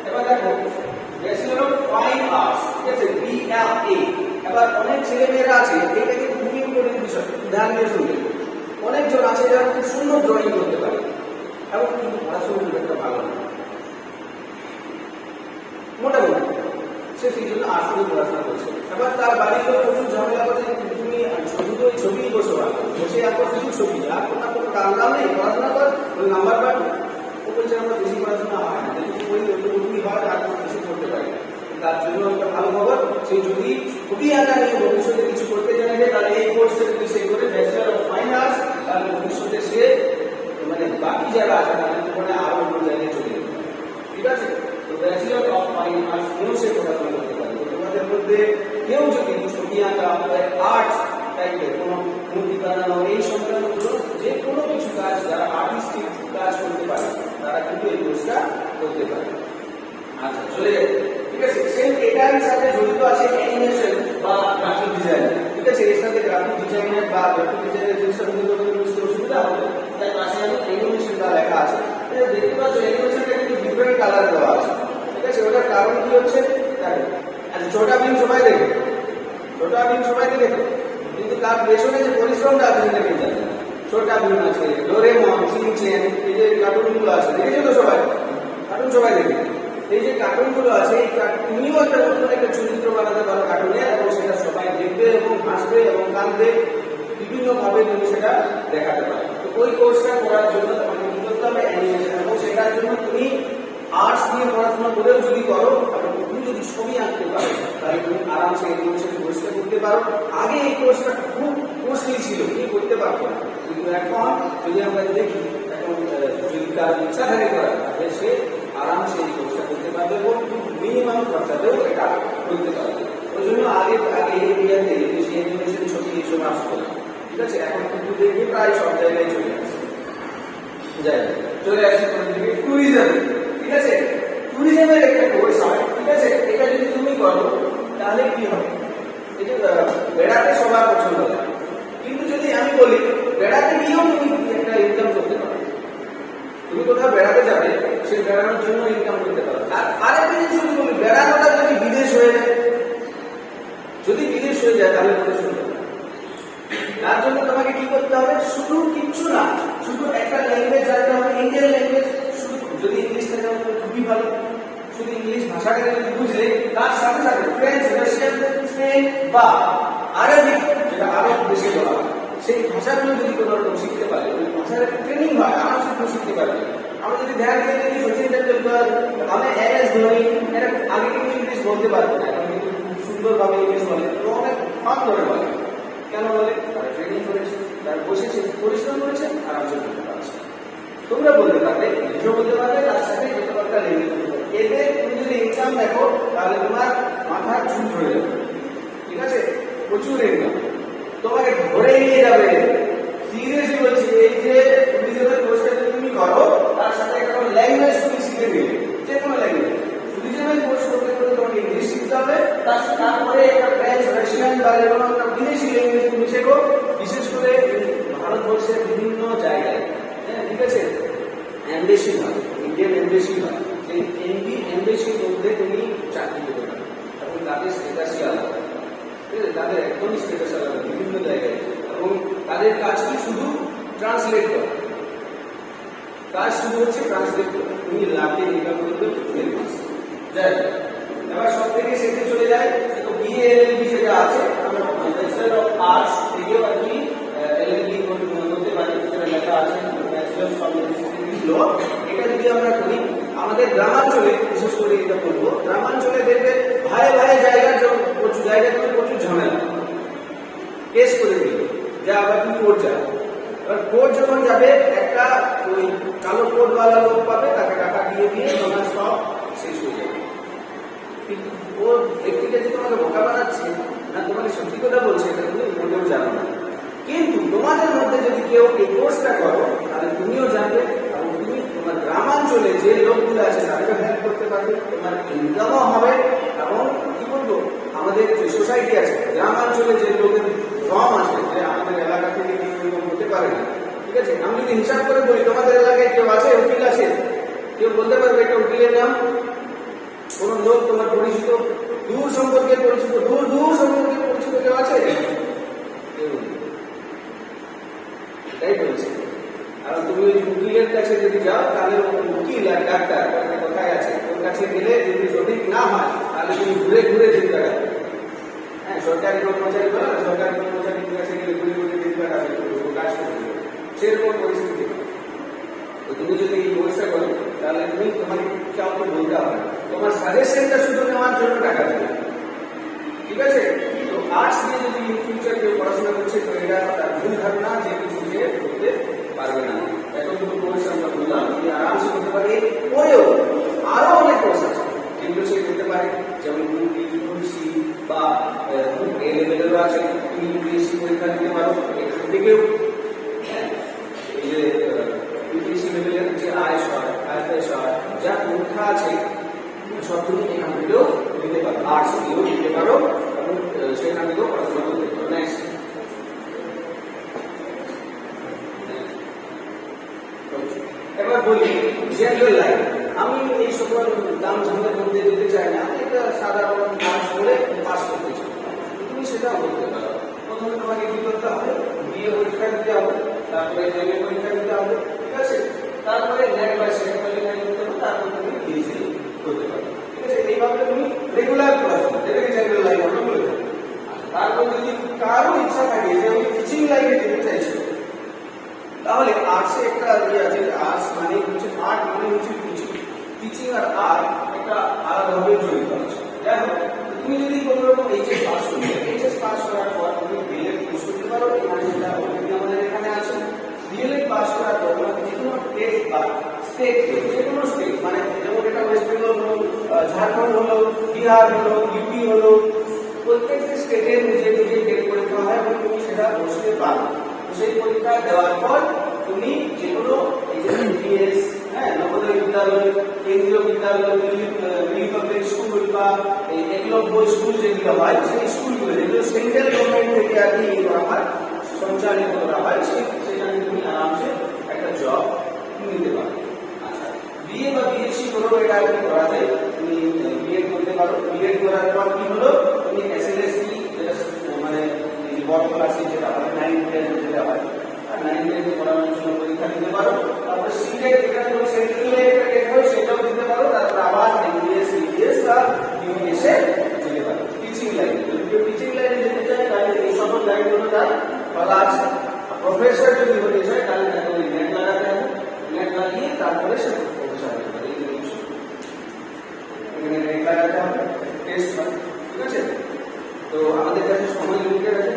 এবার দেখো ব্যাচেলর অফ ফাইন আর্টস, ঠিক আছে, BFA। এবার অনেক ছেলে মেয়েরা আছে এটাকে খুবই ইম্পর্টেন্ট বিষয়, ধ্যান দিয়ে শুনবে। অনেকজন আছে যারা খুব সুন্দর ড্রয়িং করতে পারে এবং কিন্তু পড়াশোনা খুব একটা ভালো না, মোটামুটি সে সেই জন্য আর্টস নিয়ে পড়াশোনা করছে। এবার তার বাড়ির লোক প্রচুর ঝামেলা করছে, তুমি শুধু ওই ছবি বসে বসে এখন শুধু ছবি, আর কোনো কাম নেই, পড়াশোনা কর, ওই নাম্বার পাবে। ও বলছে আমরা বেশি পড়াশোনা হয় না, যদি ওই ওইটুকুই হয় আর কোনো কিছু করতে পারি না। তার জন্য একটা ভালো খবর, সে যদি ছবি আঁকা নিয়ে ভবিষ্যতে কিছু করতে জানে তাহলে এই কোর্সটা যদি সে করে ব্যাচেলর অফ ফাইন আর্টস, তাহলে ভবিষ্যতে সে মানে বাকি যারা আছে তাদের তুলনায় আরো অন্য জায়গায় চলে যেতে পারে, ঠিক আছে। তো ব্যাচেলর অফ ফাইন আর্টস নিয়েও সে পড়াশোনা করতে পারে। তো তোমাদের মধ্যে কেউ যদি ছবি আঁকা আর্টস টাইপের কোনো মূর্তি বানানো এই সংক্রান্ত যে কোনো কিছু কাজ যারা আর্টিস্টিক কাজ করতে পারে তারা কিন্তু এই কোর্সটা করতে পারে। আচ্ছা চলে যাবে, ঠিক আছে। সেম এটার সাথে জড়িত আছে অ্যানিমেশন বা গ্রাফিক ডিজাইন, ঠিক আছে। এর সাথে গ্রাফিক ডিজাইনের বা গ্রাফিক ডিজাইনের জিনিসটা কিন্তু বুঝতে অসুবিধা হবে, তাই পাশে আমি অ্যানিমেশনটা লেখা আছে। দেখতে পাচ্ছ অ্যানিমেশনটা কিন্তু ডিফারেন্ট কালার দেওয়া আছে, ঠিক আছে। ওটার কারণ কি হচ্ছে, আচ্ছা ছোটা ভীম সবাই দেখে, ছোটা ভীম সবাইকে দেখো, কিন্তু তার পেছনে যে পরিশ্রমটা আছে সেটা কিন্তু জানে। ছোটা ভীম আছে, ডোরেমন, শিনচেন, এই যে কার্টুনগুলো আছে দেখেছো তো সবাই, কার্টুন সবাই দেখে। এই যে কার্টুনগুলো আছে এই তুমিও একটা নতুন একটা চরিত্র বানাতে পারো কার্টুনে, এবং সেটা সবাই দেখবে এবং হাসবে এবং কাঁদবে, বিভিন্ন ভাবে তুমি সেটা দেখাতে পারো। তো ওই কোর্সটা করার জন্য তোমাকে কি করতে হবে, অ্যানিমেশন, এবং সেটার জন্য তুমি আর্টস নিয়ে পড়াশোনা করেও যদি করো এবং তুমি যদি ছবি আঁকতে পারো তাহলে তুমি আরামসে এই কোর্সটা করতে পারো। আগে এই কোর্সটা খুব কষ্টলি ছিল, কি করতে পারতো না, কিন্তু এখন যদি আমরা দেখি এখন যদি তার ইচ্ছা থাকে করার তাহলে সে আরামসে এই কোর্সটা করতে পারবে এবং মিনিমাম খরচাতেও এটা করতে পারবে। ওই জন্য আগে এরিয়াতে বেশি অ্যানিমেশন ছবি এইসব আসতো না, ঠিক আছে। এখন কিন্তু দেখি প্রায় সব জায়গায় চলে আসছে। যাই চলে আসছে ট্যুরিজম, ঠিক আছে। ট্যুরিজমের একটা কোর্স হয়, ঠিক আছে। এটা যদি তুমি করো তাহলে কি হবে, এই যে বেড়াতে সবার পছন্দ হয়, কিন্তু যদি আমি বলি বেড়াতে গিয়েও তুমি একটা ইনকাম করতে পারো, তুমি কোথাও বেড়াতে যাবে সে বেড়ানোর জন্য ইনকাম করতে পারো। আর আরেকটা জিনিস যদি বলি বেড়ানোটা যদি বিদেশ হয়ে যায়, যদি বিদেশ হয়ে যায় তাহলে বলে শুনতে হবে। তার জন্য তোমাকে কি করতে হবে, শুধু কিচ্ছু না, শুধু একটা ল্যাঙ্গুয়েজ জানতে হবে, ইন্ডিয়ান ল্যাঙ্গুয়েজ। শুধু যদি ইংলিশ থাকে খুবই ভালো, শুধু ইংলিশ ভাষাটাকে যদি বুঝলে তার সাথে সাথে ফ্রেঞ্চ, রাশিয়ান, স্পেন বা আরবিক, যেটা আরব দেশে বলা হয়, সেই ভাষাগুলো যদি কোনো রকম শিখতে পারে, ওই ভাষার ট্রেনিং হয়, আরামসে তুমি শিখতে পারবে। আমরা যদি ধ্যান দিয়ে দেখি সচিন তেন্ডুলকর, আমি MS ধোনি, এরা আগে কিন্তু ইংলিশ বলতে পারতো না, এখন কিন্তু খুব সুন্দরভাবে ইংলিশ বলে, তো অনেক ফান ধরে বলে। কেন বলে, তারা ট্রেনিং করেছে, তারা বসেছে, পরিশ্রম করেছে, আরামসে বলতে পারছে। তোমরা বলতে পারবে, নিজেও বলতে পারবে, তার সাথে যত একটা লেগে যেতে পারবে। এতে তুমি যদি ইনকাম দেখো তাহলে তোমার মাথার চুল ধরে যাবে, ঠিক আছে। প্রচুর ইনকাম তোমাকে ধরে নিয়ে যাবে, সিরিয়াসলি বলছি। এই যে ট্যুরিজমের কোর্সটা তুমি করো তার সাথে একটা ল্যাঙ্গুয়েজ তুমি শিখে নিলে, যে কোনো ল্যাঙ্গুয়েজ। ট্যুরিজমের কোর্স করতে করতে তোমাকে ইংলিশ শিখতে হবে, তারপরে একটা ফ্রেঞ্চ, রাশিয়ান বা কোনো একটা বিদেশি ল্যাঙ্গুয়েজ তুমি শেখো, বিশেষ করে ভারতবর্ষের বিভিন্ন জায়গায়, হ্যাঁ, ঠিক আছে। এমবেসি হয়, ইন্ডিয়ান এমবেসি হয়, সেই এমবেসির মধ্যে তুমি চাকরি পেতে পারো এবং তাদের স্ট্যাটাসই আলাদা, ঠিক আছে। তাদের একদমই স্ট্যাটাস আলাদা বিভিন্ন জায়গায়, এবং তাদের কাজ কি শুধু ট্রান্সলেট করা, কাজ শুধু হচ্ছে ট্রান্সলেট করা। তুমি লাভে ইনকাম করতে প্রত্যেক মাসে যাই। এবার সব থেকে শেষে চলে যায়, তো BLLB যেটা আছে, আমরা ব্যাচেলর অফ আর্টস থেকেও আর কি LLB করতে পারি, যেটা লেখা আছে ব্যাচেলর অফ ল। এটা যদি আমরা করি আমাদের গ্রামাঞ্চলে, বিশেষ করে এটা বলবো, গ্রামাঞ্চলে দেখবে ভাই জায়গার প্রচুর জায়গায় প্রচুর ঝামেলা, কেস করে দিল, যা আবার তুমি কোর্ট যাবে। এবার কোর্ট যখন যাবে একটা ওই কালো কোর্টওয়ালা লোক পাবে, তাকে টাকা দিয়ে তোমার সব শেষ হয়ে যাবে। কিন্তু ওর ব্যক্তিটা যে তোমাকে বোকা বানাচ্ছে না, তোমাকে সত্যি কথা বলছে, এটা তুমি মোটেও জানো মধ্যে যদি কেউ এই কোর্সটা করো তাহলে তুমিও জানবে এবং তুমি তোমার গ্রামাঞ্চলে যে লোকগুলো আছে তাদেরকে হেল্প করতে পারবে, তোমার ইনকামও হবে এবং কি বলবো আমাদের যে সোসাইটি আছে গ্রামাঞ্চলে যে লোকের কম আছে যে আমাদের এলাকা থেকে কেউ ইনকাম করতে পারে না, ঠিক আছে। আমি যদি হিসাব করে বলি তোমাদের এলাকায় কেউ আছে উকিল আছে, কেউ বলতে পারবে একটা উকিলের নাম? কোন লোক তোমার পরিচিত দূর সম্পর্কে পরিচিত দূর সম্পর্কে পরিচিত কেউ আছে? এটাই বলছি। আর তুমি ওই উকিলের কাছে যদি যাও তাহলে উকিল আর ডাক্তার কোথায় আছে, ওর কাছে গেলে যদি সঠিক না হয় তাহলে তুমি ঘুরে ঘুরে দিন কাটাবে। হ্যাঁ, সরকারি কর্মচারী বলে সরকারি কর্মচারীর কাছে গেলে ঘুরে ঘুরে দিন কাটাবে, কাজ করতে হবে, সেরকম পরিস্থিতি। তো তুমি যদি এই কোর্সটা করো তাহলে তুমি তোমার কাউকে বলতে হবে, তোমার সাজেশনটা শুধু নেওয়ার জন্য টাকা দেবে, ঠিক আছে। তো আর্টস নিয়ে যদি ইন ফিউচার কেউ পড়াশোনা করছে তো এটা তার ভুল ধারণা যে কিছু সে করতে পারবে না। এখন দুটো কোর্স আমরা বললাম যে আরামসে করতে পারে, পরেও আরো অনেক কোর্স আছে যেগুলো সে করতে পারে, যেমন ইউসি বা এ লেভেলেরও আছে, তুমি ইউপিএসসি পরীক্ষা দিতে পারো এখান থেকেও। এই যে ইউপিএসসি লেভেলের যে আইএস হয় আইএফএস হয় যা পরীক্ষা আছে সব তুমি এখান থেকেও দিতে পারো, আর্টস দিয়েও দিতে পারো এবং সেখান থেকেও পড়াশোনা করতে পারো। নেক্সট এবার বলি জেনারেল লাইন। আমি এই সকল দাম ঝামেলার মধ্যে যেতে চাই না, আমি একটা সাধারণ আর্টস করে পাস করতে চাই, তুমি সেটাও করতে পারো। প্রথমে তোমাকে কি করতে হবে, বিএ পরীক্ষা দিতে হবে, তারপরে এমএ পরীক্ষা দিতে হবে, ঠিক আছে। তারপরে নেট বা সেট পরীক্ষা দিতে হবে, তারপরে তুমি পিএইচডি করতে পারো, ঠিক আছে। এইভাবে তুমি রেগুলার পড়াশোনা, যেটাকে জেনারেল লাইন আমরা বলে থাকি। তারপর যদি কারো ইচ্ছা থাকে যে আমি টিচিং লাইনে যেতে চাইছি তাহলে আর্টসে একটা ইয়ে আছে, আর্টস মানে হচ্ছে আর্ট মানে হচ্ছে টিচিং, টিচিং আর আর্ট একটা আলাদাভাবে জড়িত আছে। দেখো তুমি যদি কোনো রকম এইচএস পাস করতে, এইচএস পাস করার পর তুমি ডিএলএড কোর্স করতে পারো, এখানে যেটা আমাদের এখানে আছে। ডিএলএড পাস করার পর যে কোনো টেস্ট বা স্টেট, যে কোনো স্টেট মানে যেমন এটা ওয়েস্ট বেঙ্গল হলো, ঝাড়খণ্ড হলো, বিহার হলো, ইউপি হলো, প্রত্যেকটি স্টেটের নিজে নিজে টেট পরীক্ষা হয় এবং তুমি সেটা বসতে পারো। সেই পরীক্ষা দেওয়ার পর তুমি যে কোনো এবিএস, হ্যাঁ, নবোদয় বিদ্যালয়, কেন্দ্রীয় বিদ্যালয়, মিলি পাবলিক স্কুল বা একলব্য স্কুল যেগুলো হয় সেই স্কুলগুলো যেগুলো সেন্ট্রাল গভর্নমেন্ট থেকে আর কি করা হয়, সঞ্চালিত করা হয়, সেখানে তুমি আরামসে একটা জব নিতে পারো। আচ্ছা, বিএ বা বিএসসি করেও এটা আর কি করা যায়, তুমি বিএড করতে পারো। বিএড করার পর কি হলো, তুমি এসএলএসটি যেটা মানে বড় ক্লাসে যেটা হয় 9, 10 যেটা হয়, আর 9, 10 পড়ানোর জন্য পরীক্ষা দিতে পারো। তারপর সিটেট যেটা তুমি সেন্ট্রালে একটা টেট হয় সেটাও দিতে পারো। তারপর আবার এমবিএস, ইবিএস আর ইউএস এ যেতে পারো। টিচিং লাইনে যদি কেউ টিচিং লাইনে যেতে চায় তাহলে এই সকল লাইনগুলো তার বলা আছে। প্রফেসর যদি হতে চায় তাহলে তাকে নেট লাগাতে হবে, নেট লাগিয়ে তারপরে সে প্রফেসর হতে পারে। এই জিনিস এখানে নেট লাগাতে হবে, টেস্ট হয়, ঠিক আছে। তো আমাদের কাছে সময় লিমিটেড আছে।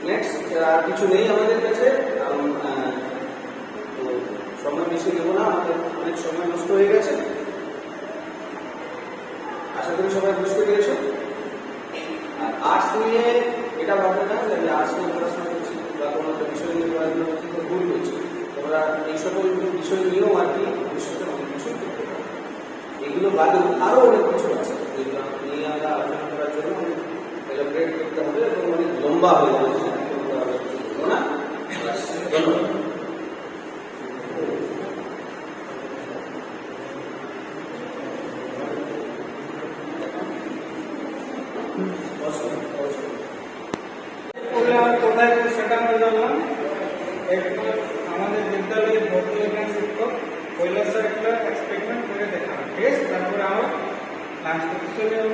নেক্সট আর কিছু নেই আমাদের কাছে, তো সময় বেশি নেব না, আমাদের অনেক সময় নষ্ট হয়ে গেছে। আশা করি সবাই বুঝতে পেরেছো। আর আর্টস নিয়ে এটা ভাববে না যে আমি আর্টস নিয়ে পড়াশোনা করছি বা কোনো একটা বিষয় নিয়ে পড়াশোনা করছি তো ভুল করছি। তোমরা এই সকল বিষয় নিয়েও আর কি ভবিষ্যতে অনেক কিছু করতে পারো। এগুলো বাদে আরো অনেক কিছু আছে যেগুলো নিয়ে আমরা আলোচনা করার জন্য অনেক এলাবোরেট করতে হবে এবং অনেক লম্বা হয়ে যাবে, না? ধন্যবাদ। কোথায় সেটা আমরা জানলাম। এরপর আমাদের বিদ্যালয়ের ভর্তি বিজ্ঞান শিক্ষক কৈলাসের একটা এক্সপেরিমেন্ট করে দেখানো, ঠিক আছে। তারপরে আমরা লাঞ্চ করতে চলে যাবো।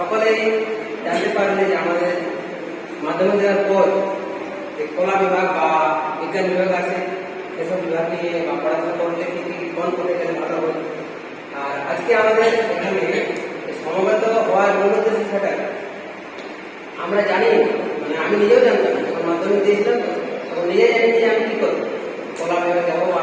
সকলেই জানতে পারলে যে আমাদের মাধ্যমিক দেওয়ার পর যে কলা বিভাগ বা বিজ্ঞান বিভাগ আছে, এসব বিভাগ নিয়ে বা পড়াশোনা করলে কি কি কোন করতে গেলে ভালো হবে। আর আজকে আমাদের এখানে সমবেত হওয়ার মূল উদ্দেশ্য সেটা আমরা জানি, মানে আমি নিজেও জানতাম যখন মাধ্যমিক দিয়েছিলাম তখন নিজেই জানি যে আমি কি করবো, কলা বিভাগে যাবো বা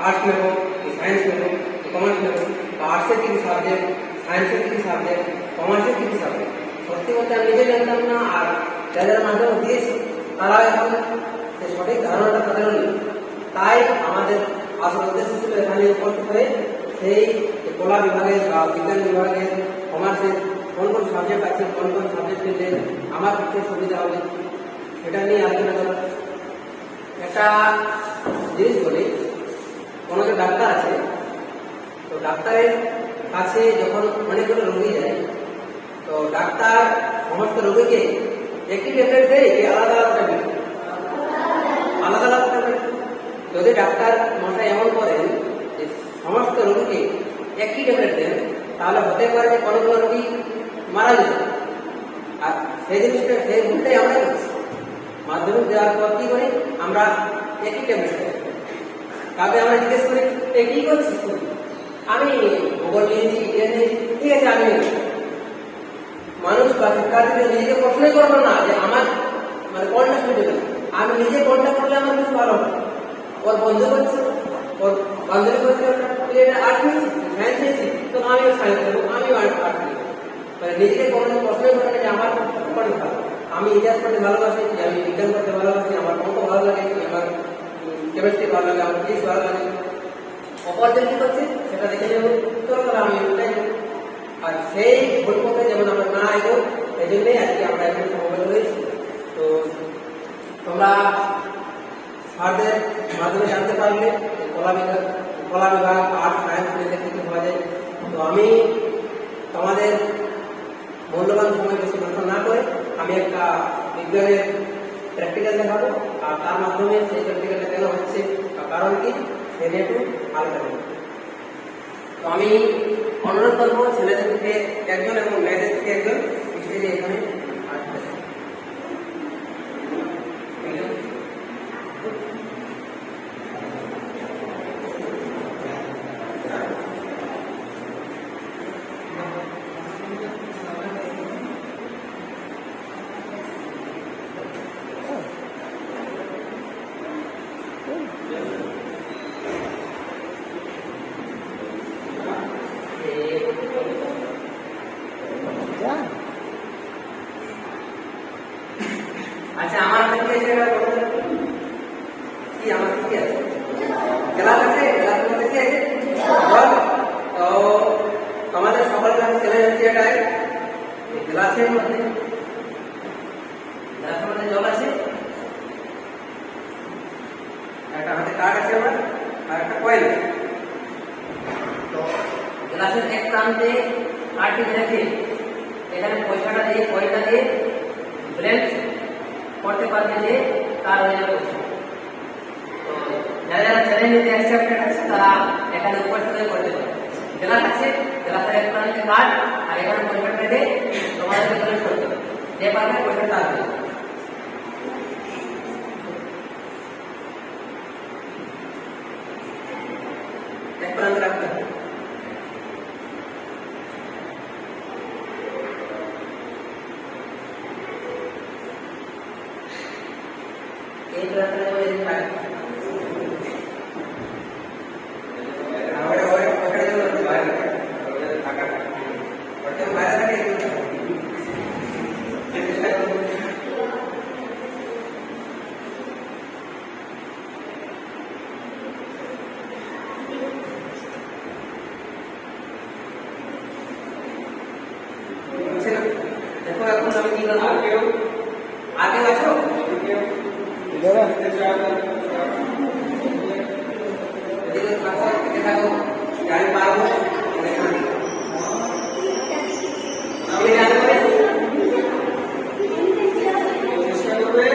আর্টস নেবো, সায়েন্স নেবো, কমার্স নেবো, বা আর্টসের কিছু সাবজেক্ট, সায়েন্সের কিছু সাবজেক্ট, কমার্সের কিছু সাবজেক্ট সত্যি বলতে আমি নিজে জানতাম না। আর যাদের মাধ্যমে দিয়েছি তারা এখন যে সঠিক ধারণাটা তাদের নেই। তাই আমাদের আসল উদ্দেশ্য ছিল এখানে উপস্থিত হয়ে সেই কলা বিভাগের বা বিজ্ঞান বিভাগের, কমার্সের কোন কোন সাবজেক্ট আছে, কোন কোন সাবজেক্ট নিলে আমার পক্ষে সুবিধা হবে সেটা নিয়ে আলোচনা করা। একটা জিনিস বলি, কোনো যে ডাক্তার আছে, তো ডাক্তারের কাছে যখন অনেকগুলো রোগী যায়, তো ডাক্তার সমস্ত রোগীকে একই ট্যাবলেট দেয় কি আলাদা আলাদা ট্যাবলেট? আলাদা আলাদা ট্যাবলেট। যদি ডাক্তার মশাই এমন করেন যে সমস্ত রোগীকে একই ট্যাবলেট দেন, তাহলে হতে পারে যে কোনো কোনো রোগী মারা যেত। আর সেই জিনিসটা, সেই ভুলটাই আমরা করছি। মাধ্যমিক দেওয়ার পর কি করি আমরা একই ট্যাবলেট দেই। তবে আমরা জিজ্ঞেস করি কি করছিস তুই? আমি ভূগোল নিয়েছি, ইতিহাস নিয়েছি, ঠিক আছে। আমি মানুষ বা শিক্ষার্থীদের নিজেকে প্রশ্নই করবো না যে আমার মানে কোনটা সুবিধা, আমি নিজে কোনটা করলে আমার কিছু ভালো হবে। ওর বন্ধু করছে, ওর বান্ধবী করছে, তুই এটা আর্ট নিয়েছি, সায়েন্স নিয়েছি, তো আমিও সায়েন্স নেবো, আমিও আর্ট নিয়েছি। মানে নিজেকে কোনো প্রশ্নই করে না যে আমার কোনটা ভালো। আমি ইতিহাস পড়তে ভালোবাসি, আমি বিজ্ঞান পড়তে ভালোবাসি, আমার অঙ্ক ভালো লাগে, আমার কেমিস্ট্রি ভালো লাগে, আমার ফিজিক্স ভালো লাগে। অপরজন কি করছে সেটা দেখে নেব, চলো তাহলে আমি এটাই। আর সেই ভুল পথে যেমন আমরা না এগো, এই জন্যই আজকে আমরা এখানে সমবেত হয়েছি। তো তোমরা স্যারদের মাধ্যমে জানতে পারলে কলা বিভাগ, আর্ট, সায়েন্স নিলে কিছু হওয়া যায়। তো আমি তোমাদের মূল্যবান সময় বেশি নষ্ট না করে আমি একটা বিজ্ঞানের প্র্যাকটিক্যাল দেখাবো, আর তার মাধ্যমে সেই প্র্যাকটিক্যালটা কেন হচ্ছে বা কারণ কি সে নিয়ে একটু আলোচনা করবো। তো আমি অনুরোধ করবো ছেলেদের থেকে একজন এবং মেয়েদের থেকে একজন স্টেজে এখানে আসবে। আচ্ছা, আমার কাছে কি আমার কি আছে? গ্লাস আছে, গ্লাসের মধ্যে কি আছে? জল। তো তোমাদের সকলের কাছে চলে যাচ্ছে এটাই গ্লাসের মধ্যে জল আছে, একটা হাতে কাঠ আছে আমার, আর একটা কয়েল আছে। তো গ্লাসের এক প্রান্তে কাঠটি রেখে এখানে পয়সাটা দিয়ে, কয়েলটা দিয়ে ব্লেন্ড করতে পারবে যে তার হয়ে যাবে। তো যারা যারা চ্যালেঞ্জে অ্যাকসেপ্টেড আছে তারা এখানে উপস্থিত করতে পারে। গ্লাস আছে, গ্লাসের এক প্রান্তে কাঠ, আর এখানে পয়সাটা রেখে তোমাদেরকে ব্লেন্ড করতে হবে, যে পারবে পয়সাটা আসবে। এক প্রান্তে রাখতে হবে। এই প্রান্তে যেমন বাইরে দেখো এখন আমি কি করবো, আগে আছো আমি পারবো আমি জানবে চেষ্টা করবে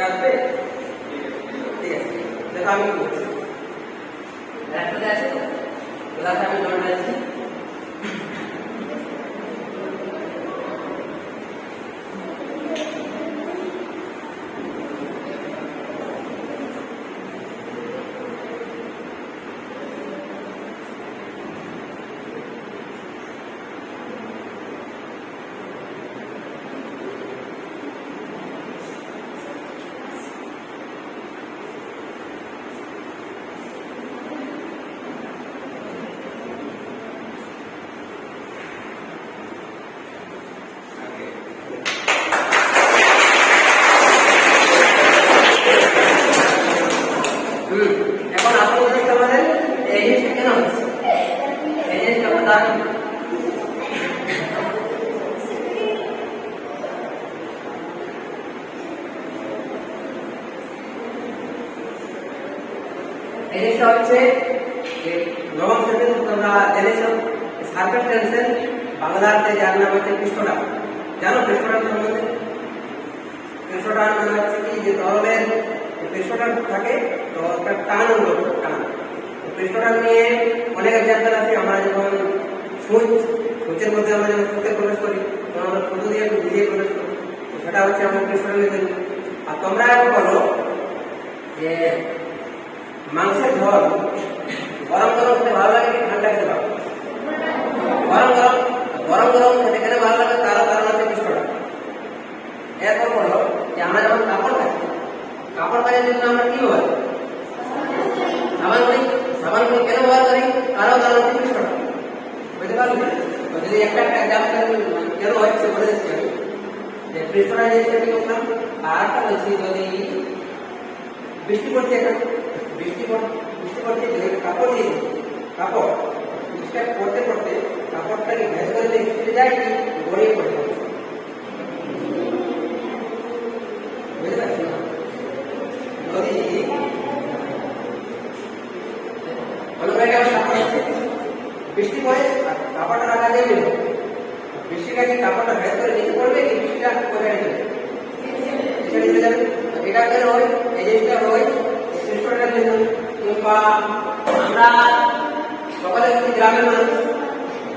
আসবে। ঠিক আছে, দেখো আমি কি করছি। একসাথে আছে তো গ্লাসে আমি জল ঢালছি, এখন আসল উদ্দেশ্য আমাদের এই জিনিসটা কেন হচ্ছে, এই জিনিসটা আমরা জানি। এই জিনিসটা হচ্ছে যে নবম শ্রেণীর তোমরা জেনেছো সারফেস টেনশন বাংলাতে যার নাম হচ্ছে পৃষ্ঠটান। জানো পৃষ্ঠটান সম্বন্ধে? পৃষ্ঠটান মানে হচ্ছে কি যে তরলের পৃষ্ঠটান থাকে তো একটা টান অনুভব টান। পৃষ্ঠটান নিয়ে অনেক এক্সাম্পল আছে। আমরা যখন সূচের মধ্যে আমরা যখন সুতে প্রবেশ করি তখন আমরা ফুটো দিয়ে ভিজিয়ে প্রবেশ করি, সেটা হচ্ছে আমাদের পৃষ্ঠটানের জন্য। আর তোমরা এখন বলো যে মাংসের ঝোল গরম গরম খেতে ভালো লাগে কি ঠান্ডা খেতে ভালো? গরম গরম গরম গরম খেতে খেতে ভালো লাগে, তারও কারণ হচ্ছে পৃষ্ঠটান। এরপর বলো যে আমরা যখন কাপড় কাচি, কাপড় কাচার জন্য আমরা কি ব্যবহার করি? সাবান করি। সাবান করি কেন ব্যবহার করি? কারণ হচ্ছে পৃষ্ঠটান। বুঝতে পারলি? তো যদি একটা এক্সাম্পল কেন হচ্ছে বলে দিচ্ছি আমি যে পৃষ্ঠটান জিনিসটা কি করলাম। আর একটা বলছি, যদি বৃষ্টি পড়ছে, একটা বৃষ্টি পড়ছে যদি কাপড় দিয়ে দিই, কাপড় বৃষ্টিটা পড়তে পড়তে কাপড়টাকে ভেজ করে দিয়ে বৃষ্টিতে যায় কি গড়িয়ে পড়তে হবে। বুঝতে পারছি না? যদি অন্য জায়গায় কাপড় আছে, বৃষ্টি পড়ে কাপড়টা রাখা যাবে, বৃষ্টিটা কি কাপড়টা ভেজ করে নিচে পড়বে কি বৃষ্টিটা কোথায় যাবে? নিচে যাবে। এটা কেন হয়? এই জিনিসটা হয় পৃষ্ঠটানের জন্য। কিংবা আমরা সকালে যদি গ্রামের মানুষ,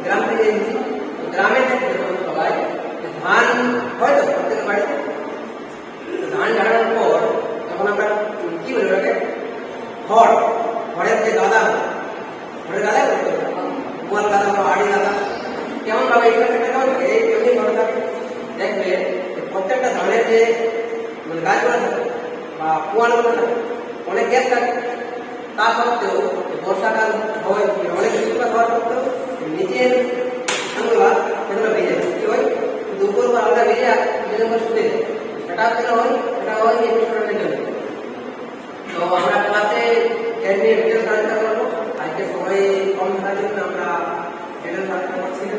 গ্রাম থেকে এসেছি, গ্রামে যখন সবাই ধান হয় তো প্রত্যেক বাড়িতে, ধান ঝাড়ানোর পর তখন আমরা কি বলি ওটাকে খড়ের যে গাদা, খড়ের গাদা করতে হবে, গোয়াল গাদা বা আড়ি গাদা। কেমন ভাবে এইটা থাকে এই এমনি ভাবে থাকে। দেখবে প্রত্যেকটা ধানের যে মানে গাছগুলো থাকে বা পোয়ালগুলো থাকে অনেক গ্যাস থাকে, তা সত্ত্বেও বর্ষাকাল হয় অনেক বৃষ্টিপাত হওয়ার সত্ত্বেও নিচের ধানগুলা সেগুলো ভেজে যায়। কি হয়? দুপুর বা আলাদা ভেজে কিছুদিন শুয়ে যায়। সেটা কেন হয়? সেটা হয় এই পৃষ্ঠটানের জন্য। তো আমরা ক্লাসে এর নিয়ে ডিটেলস আলোচনা করবো। আজকে সবাই কম থাকার জন্য আমরা ডিটেলস আলোচনা করছি না।